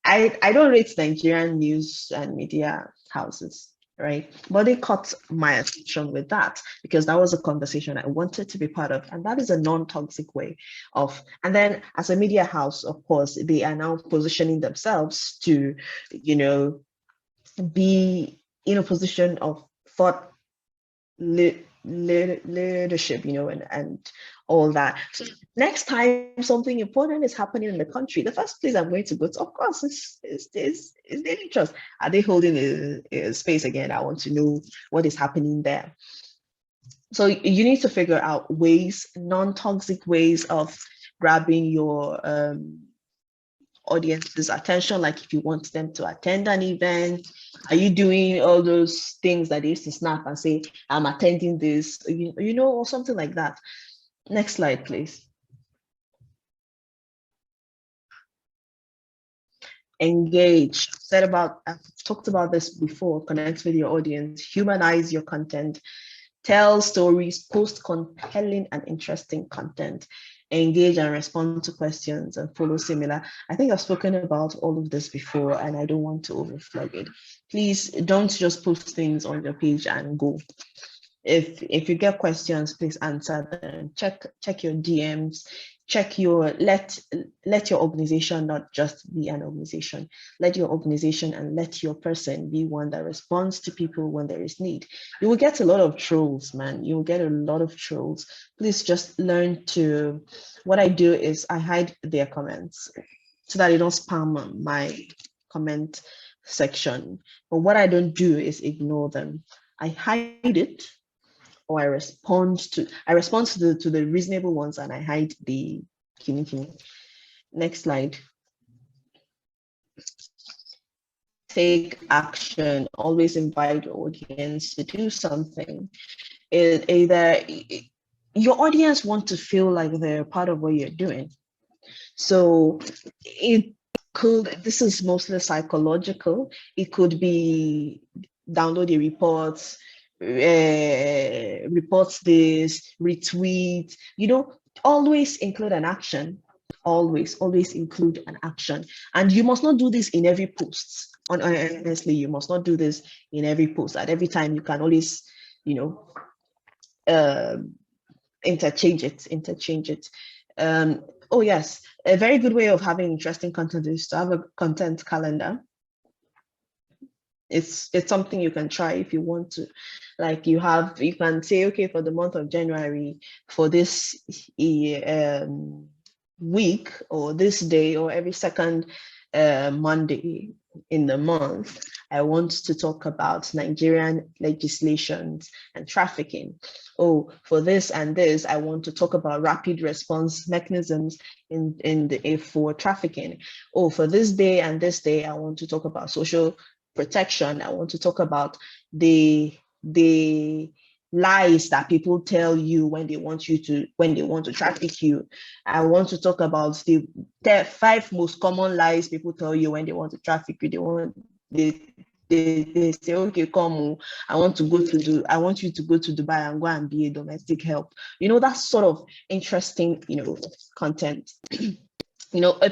I don't rate Nigerian news and media houses, right? But they caught my attention with that because that was a conversation I wanted to be part of. And that is a non-toxic way of, and then as a media house, of course, they are now positioning themselves to, be in a position of thought leadership, and all that. So next time something important is happening in the country, the first place I'm going to go to, of course, is Daily Trust. Are they holding a space again? I want to know what is happening there. So you need to figure out ways, non-toxic ways of grabbing your audience's attention. Like if you want them to attend an event, are you doing all those things that they used to snap and say, I'm attending this, or something like that. Next slide, please. Engage. I've talked about this before. Connect with your audience, humanize your content, tell stories, post compelling and interesting content, engage and respond to questions, and follow similar. I think I've spoken about all of this before and I don't want to overflog it. Please don't just post things on your page and go. If you get questions, please answer them. Check your DMs, check let your organization not just be an organization. Let your organization and let your person be one that responds to people when there is need. You will get a lot of trolls, man. You will get a lot of trolls. Please just learn to, what I do is I hide their comments so that they don't spam my comment section. But what I don't do is ignore them. I hide it, or I respond to the reasonable ones, and I hide the kini. Next slide. Take action. Always invite your audience to do something. Either your audience want to feel like they're part of what you're doing. So this is mostly psychological. It could be download the reports, reports this, retweet, always include an action. Always include an action. And you must not do this in every post. Honestly, you must not do this in every post. At every time, you can always, interchange it. Oh yes, a very good way of having interesting content is to have a content calendar. It's something you can try if you want to. Like you can say, okay, for the month of January, for this week or this day or every second Monday in the month, I want to talk about Nigerian legislations and trafficking. Oh, for this and this, I want to talk about rapid response mechanisms for trafficking. Oh, for this day and this day, I want to talk about social protection. I want to talk about the lies that people tell you when they want to traffic you. I want to talk about the 5 most common lies people tell you when they want to traffic you. They say, okay, come, I want you to go to Dubai and go and be a domestic help. That's sort of interesting, content.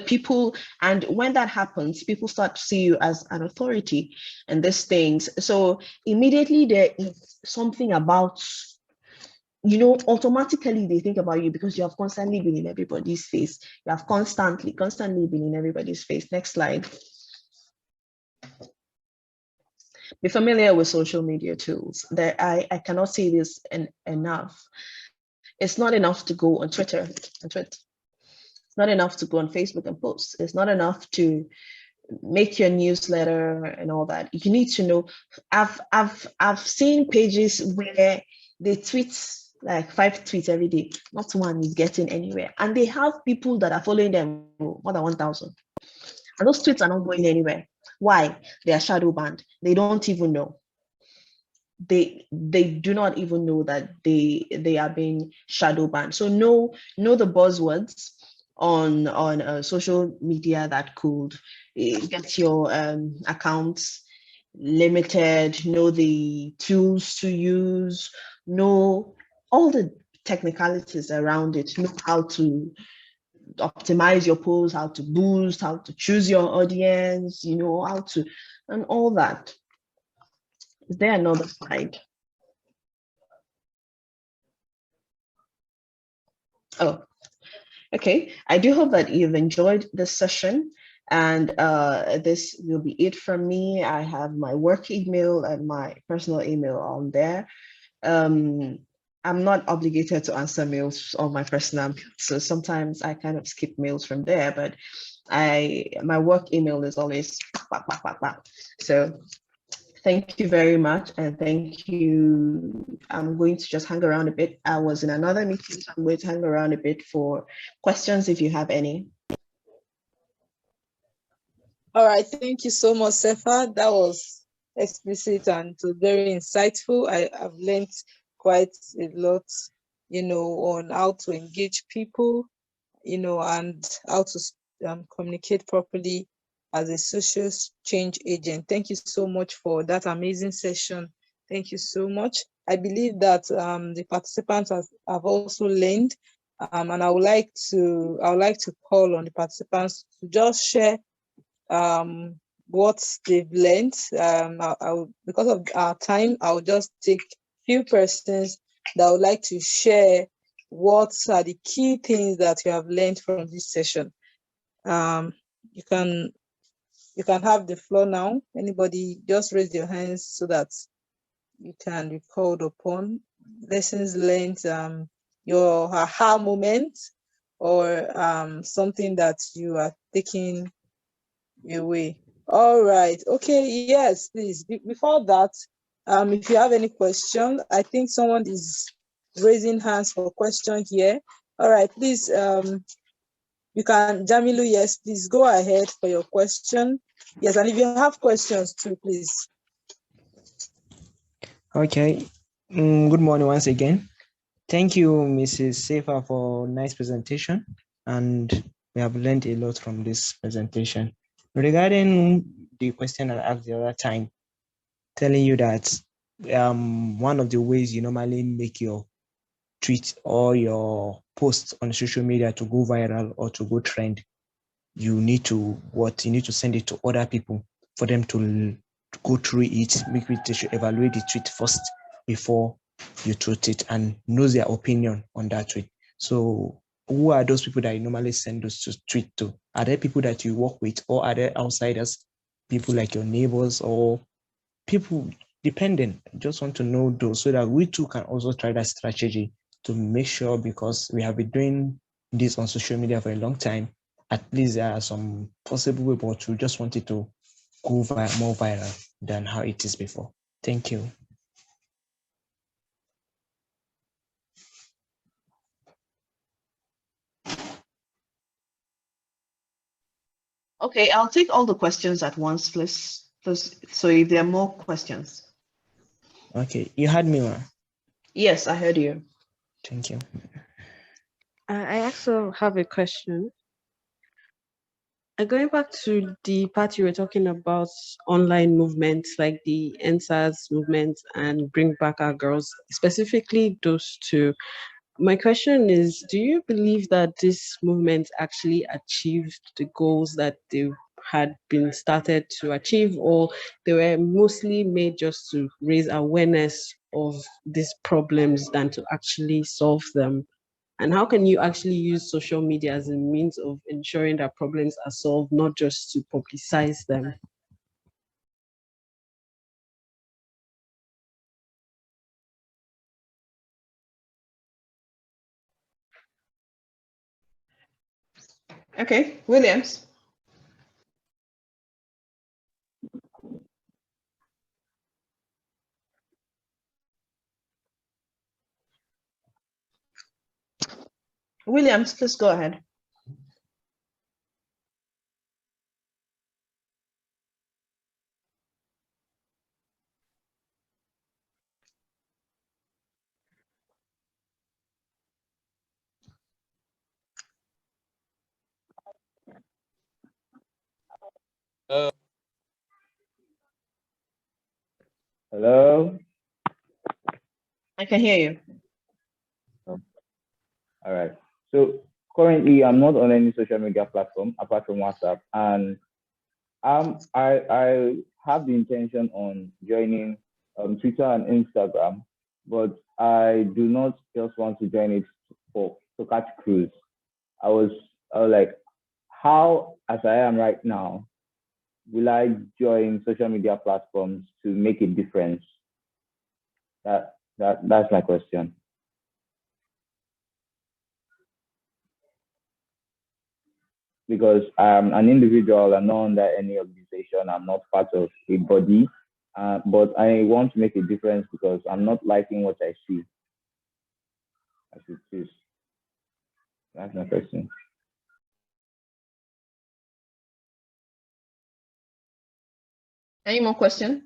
People, and when that happens, people start to see you as an authority and these things. So immediately there is something about, automatically they think about you because you have constantly been in everybody's face. You have constantly been in everybody's face. Next slide. Be familiar with social media tools. I cannot say this enough. It's not enough to go on Twitter and tweet. It's not enough to go on Facebook and post. It's not enough to make your newsletter and all that. You need to know. I've seen pages where they tweet like 5 tweets every day. Not one is getting anywhere, and they have people that are following them more than 1,000, and those tweets are not going anywhere. Why? They are shadow banned. They don't even know. They do not even know that they are being shadow banned. So know the buzzwords on social media that could get your accounts limited. Know the tools to use. Know all the technicalities around it. Know how to optimize your posts, how to boost, how to choose your audience, how to, and all that. Is there another slide? Oh, okay. I do hope that you've enjoyed this session, and this will be it from me. I have my work email and my personal email on there. I'm not obligated to answer mails on my personal, so sometimes I kind of skip mails from there, but my work email is always so thank you very much, and thank you. I'm going to just hang around a bit. I was in another meeting, so I'm going to hang around a bit for questions if you have any. All right, thank you so much, Sefa. That was explicit and very insightful. I've learned quite a lot, on how to engage people, and how to communicate properly as a social change agent. Thank you so much for that amazing session. Thank you so much. I believe that the participants have also learned, and I would like to call on the participants to just share what they've learned. Because of our time, I'll just take few persons that would like to share what are the key things that you have learned from this session. You can have the floor now. Anybody, just raise your hands so that you can be called upon. Lessons learned, your aha moment, or something that you are taking away. All right. Okay. Yes, please. Before that, if you have any question, I think someone is raising hands for question here. All right. Please, you can, Jamilu. Yes, please go ahead for your question. Yes, and if you have questions too, please. Okay. Good morning once again. Thank you, Mrs. Sefa, for nice presentation, and we have learned a lot from this presentation. Regarding the question I asked the other time, telling you that one of the ways you normally make your tweet or your post on social media to go viral or to go trend, you need to send it to other people for them to go through it. Maybe they should evaluate the tweet first before you tweet it and know their opinion on that tweet. So who are those people that you normally send those to tweet to? Are there people that you work with, or are there outsiders, people like your neighbors or people dependent? Just want to know those so that we too can also try that strategy to make sure, because we have been doing this on social media for a long time, at least there are some possible way, but we just want it to go more viral than how it is before. Thank you. Okay, I'll take all the questions at once, please. So if there are more questions. Okay, you heard me, ma? Yes, I heard you. Thank you. I also have a question. Going back to the part you were talking about, online movements like the NSAS movement and Bring Back Our Girls, specifically those two. My question is, do you believe that this movement actually achieved the goals that they had been started to achieve, or they were mostly made just to raise awareness of these problems than to actually solve them? And how can you actually use social media as a means of ensuring that problems are solved, not just to publicize them? Okay, Williams. Williams, please go ahead. Hello. I can hear you. All right. So currently, I'm not on any social media platform apart from WhatsApp, and I have the intention on joining Twitter and Instagram, but I do not just want to join it to catch cruise. I was like, how, as I am right now, will I join social media platforms to make a difference? That's my question. Because I'm an individual, I'm not under any organization, I'm not part of a body, but I want to make a difference because I'm not liking what I see. As it is. That's my question. Any more questions?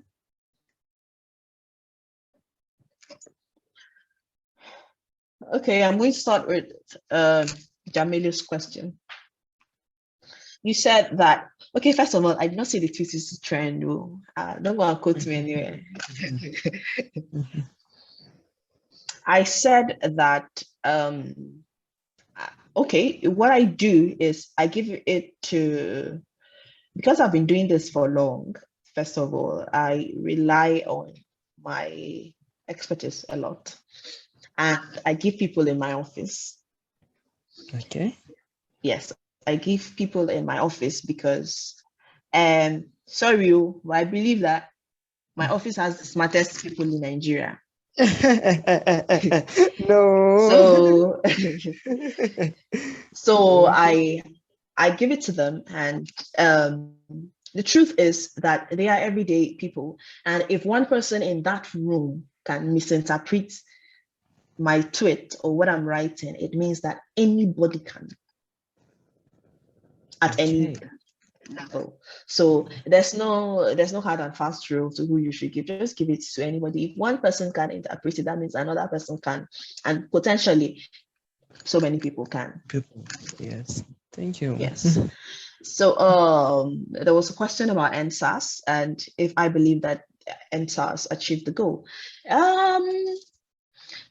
Okay, I'm going to start with Jamilu's question. You said that, okay, first of all, I did not say the tweet is a trend. Don't go and quote me anywhere. I said that, okay, what I do is I give it to, because I've been doing this for long, first of all, I rely on my expertise a lot. and I give people in my office. Okay. Yes, I give people in my office because, sorry, but I believe that my office has the smartest people in Nigeria. No. So I give it to them, and the truth is that they are everyday people, and if one person in that room can misinterpret my tweet or what I'm writing, it means that anybody can at any level. So there's no hard and fast rule to who you should give. Just give it to anybody. If one person can interpret it, that means another person can, and potentially so many people can. People, yes. Thank you. Yes. So there was a question about NSAS and if I believe that NSAS achieved the goal.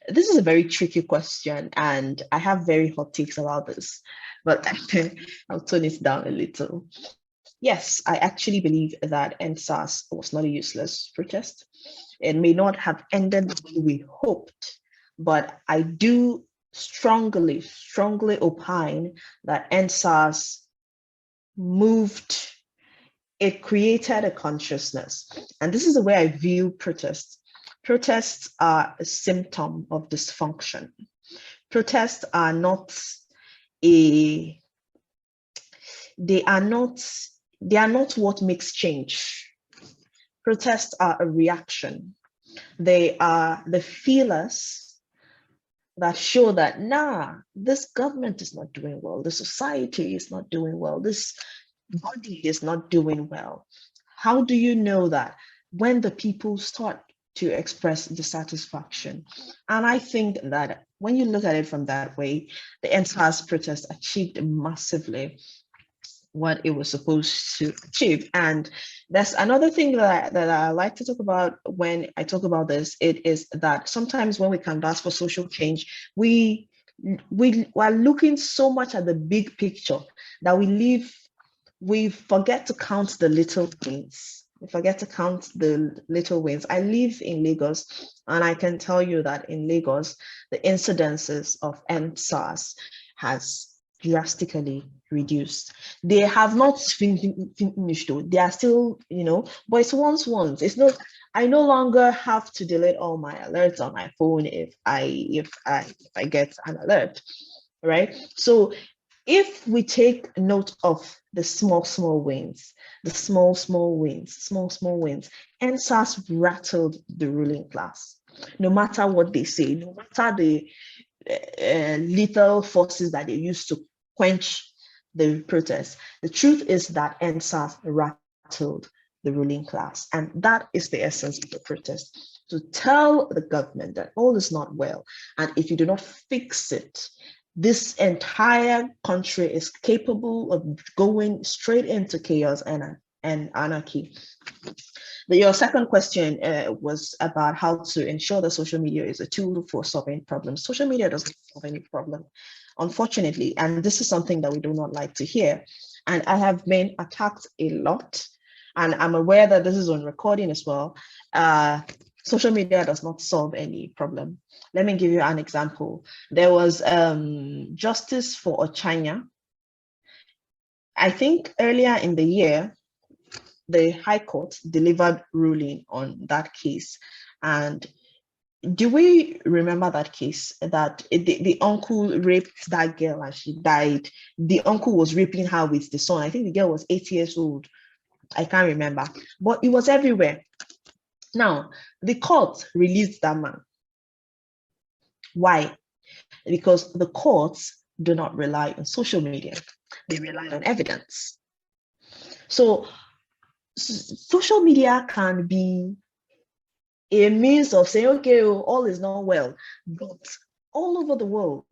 This is a very tricky question, and I have very hot takes about this, but I'll tone it down a little. Yes, I actually believe that NSAS was not a useless protest. It may not have ended the way we hoped, but I do strongly opine that NSAS moved, it created a consciousness. And this is the way I view protests. Protests are a symptom of dysfunction. Protests are not they are not what makes change. Protests are a reaction. They are the feelers that show that, this government is not doing well, the society is not doing well, this body is not doing well. How do you know that? When the people start to express dissatisfaction. And I think that when you look at it from that way, the NSAS protest achieved massively what it was supposed to achieve. And that's another thing that I like to talk about when I talk about this. It is that sometimes when we canvass for social change, we are looking so much at the big picture that we forget to count the little things. We forget to count the little wins. I live in Lagos, and I can tell you that in Lagos, the incidences of NSAS has drastically reduced. They have not finished though. They are still, but it's once. It's not. I no longer have to delete all my alerts on my phone if I get an alert, right? So if we take note of the small wins, NSAS rattled the ruling class. No matter what they say, no matter the lethal forces that they used to quench the protest, the truth is that NSAS rattled the ruling class. And that is the essence of the protest, to tell the government that all is not well. And if you do not fix it, this entire country is capable of going straight into chaos and anarchy. Your second question was about how to ensure that social media is a tool for solving problems. Social media doesn't solve any problem, unfortunately, and this is something that we do not like to hear. And I have been attacked a lot, and I'm aware that this is on recording as well. Social media does not solve any problem. Let me give you an example. There was justice for Ochanya. I think earlier in the year, the High Court delivered ruling on that case. And do we remember that case that the uncle raped that girl and she died? The uncle was raping her with the son. I think the girl was 8 years old. I can't remember, but it was everywhere. Now, the court released that man. Why? Because the courts do not rely on social media. They rely on evidence. So social media can be a means of saying, okay, all is not well, but all over the world,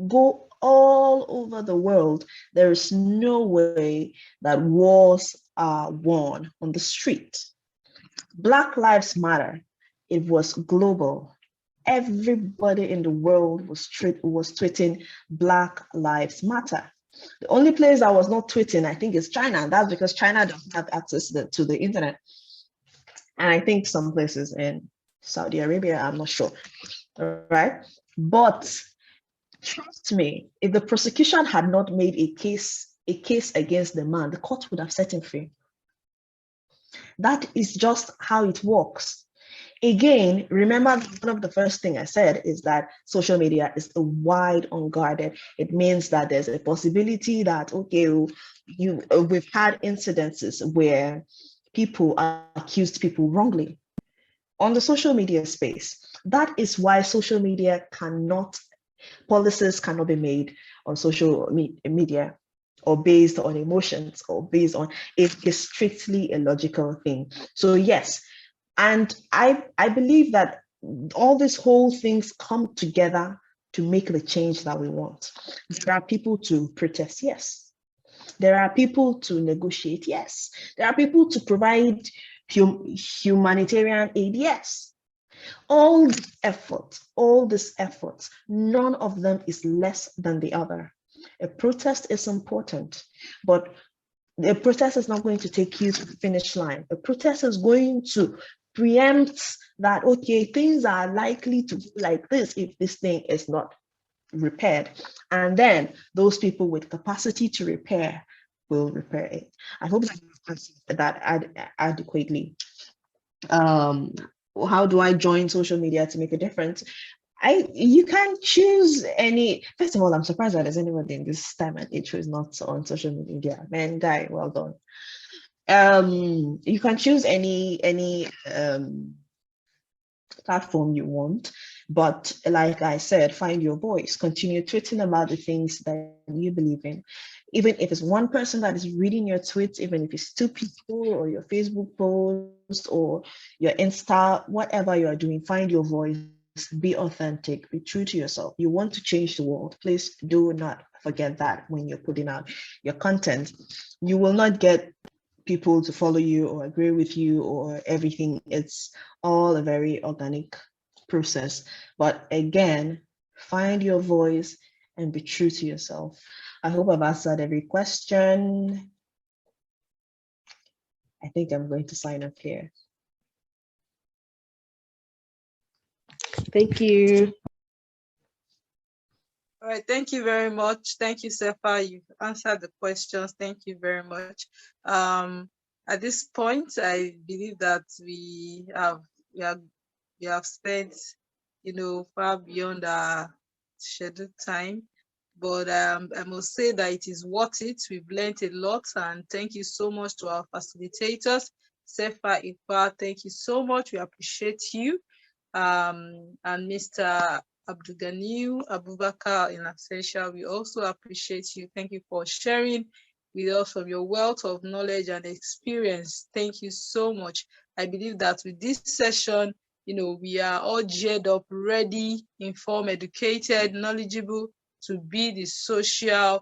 go all over the world, there is no way that wars are won on the street. Black Lives Matter, it was global. Everybody in the world was tweeting Black Lives Matter. The only place that was not tweeting, I think, is China. And that's because China doesn't have access to the internet. And I think some places in Saudi Arabia, I'm not sure. All right. But trust me, if the prosecution had not made a case against the man, the court would have set him free. That is just how it works. Again, remember one of the first thing I said is that social media is wide unguarded. It means that there's a possibility that, okay, we've had incidences where people accused people wrongly on the social media space. That is why social media policies cannot be made on social media or based on emotions or based on, it is strictly a logical thing. So yes, and I believe that all these whole things come together to make the change that we want. There are people to protest, yes. There are people to negotiate, yes. There are people to provide humanitarian aid, yes. All this effort, none of them is less than the other. A protest is important, but a protest is not going to take you to the finish line. A protest is going to preempt that, okay, things are likely to be like this if this thing is not repaired. And then those people with capacity to repair will repair it. I hope that you've answered that adequately. How do I join social media to make a difference? You can choose any. First of all, I'm surprised that there's anybody in this time and age who is not on social media. Man, guy, well done. You can choose any platform you want, but like I said, find your voice. Continue tweeting about the things that you believe in. Even if it's one person that is reading your tweets, even if it's two people or your Facebook post or your Insta, whatever you are doing, find your voice. Be authentic, be true to yourself. You want to change the world. Please do not forget that when you're putting out your content. You will not get people to follow you or agree with you or everything. It's all a very organic process. But again, find your voice and be true to yourself. I hope I've answered every question. I think I'm going to sign up here. Thank you. All right, thank you very much. Thank you, Sefa. You've answered the questions. Thank you very much. At this point, I believe that we have spent, far beyond our scheduled time. But I must say that it is worth it. We've learned a lot, and thank you so much to our facilitators. Sefa Ikpa, thank you so much. We appreciate you. And Mr. Abdulganiu Abubakar in absentia, we also appreciate you. Thank you for sharing with us of your wealth of knowledge and experience. Thank you so much. I believe that with this session, we are all geared up, ready, informed, educated, knowledgeable to be the social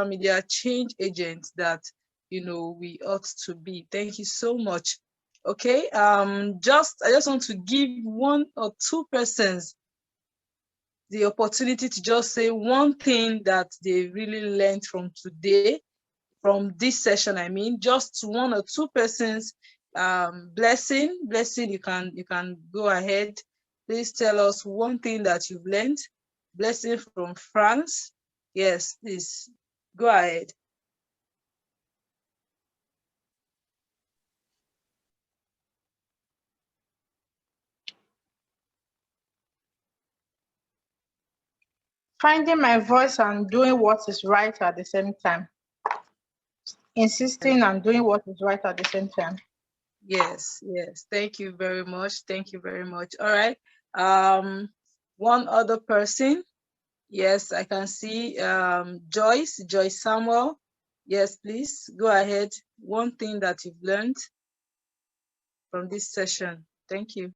media change agents that, we ought to be. Thank you so much. Okay, I just want to give one or two persons the opportunity to just say one thing that they really learned from today, from this session. I mean, just one or two persons. Blessing, you can go ahead. Please tell us one thing that you've learned. Blessing from France. Yes, please go ahead. Finding my voice and doing what is right at the same time. Insisting and doing what is right at the same time. Yes. Thank you very much. Thank you very much. All right. One other person. Yes, I can see Joyce Samuel. Yes, please go ahead. One thing that you've learned from this session. Thank you.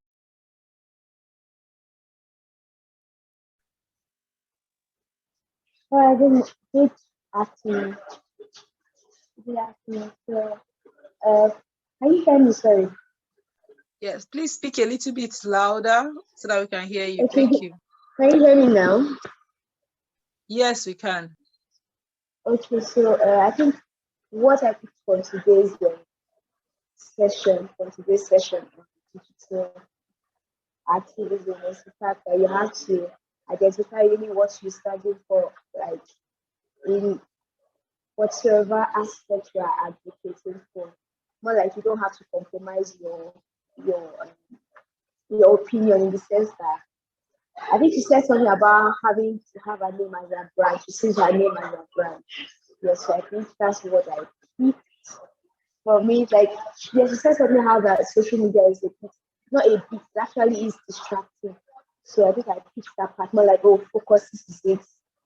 I didn't afternoon. Good afternoon. So, can you hear me? Sorry. Yes, please speak a little bit louder so that we can hear you. Okay. Thank you. Can you hear me now? Yes, we can. Okay, so I think what I picked for today's session, digital activism is the fact that you have to identify really what you're studying for, like in whatsoever aspect you are advocating for. More like you don't have to compromise your opinion, in the sense that I think you said something about having to have a name as a brand, to see her name as a brand. Yes, so I think that's what I picked. For me, it's like, yes, you said something how that social media is a bit, not a bit, it actually is distracting. So I think I picked that part, more like, oh, focus, this is it.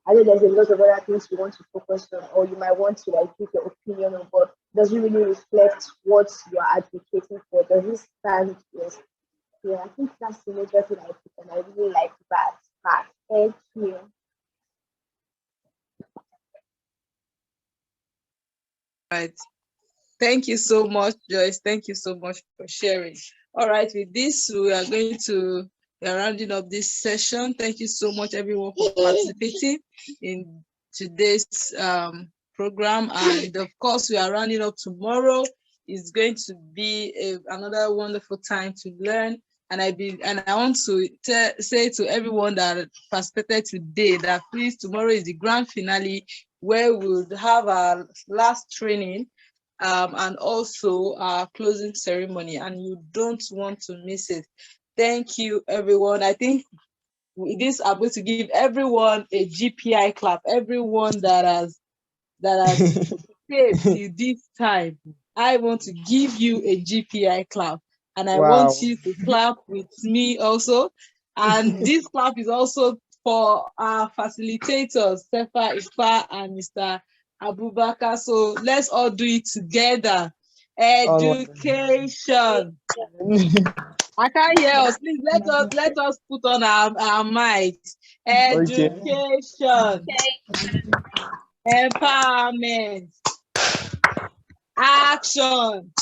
I know there's a lot of other things you want to focus on, or you might want to like give your opinion on, but does it really reflect what you are advocating for? Does it stand? Yes. Yeah, I think that's the major thing I picked, and I really like that part. Thank you. Right. Thank you so much, Joyce. Thank you so much for sharing. All right, with this, we are going to rounding up this session. Thank you so much, everyone, for participating in today's program. And of course, we are rounding up tomorrow. It's going to be another wonderful time to learn. And I want to say to everyone that participated today that please, tomorrow is the grand finale, where we'll have our last training and also our closing ceremony, and you don't want to miss it. Thank you, everyone. I think with this, I'm going to give everyone a GPI clap. Everyone that has stayed till this time, I want to give you a GPI clap, and I want you to clap with me also. And this clap is also for our facilitators, Sefa Ikpa and Mr. Abubakar. So let's all do it together. Education. I can't hear us. Please let us put on our mics. Education. Empowerment. Action.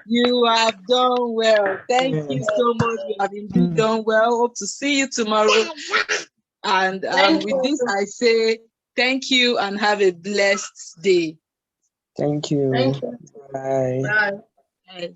You have done well. Thank you so much. You have indeed done well. Hope to see you tomorrow. And with this, I say thank you and have a blessed day. Thank you. Thank you. Bye. Bye. Bye.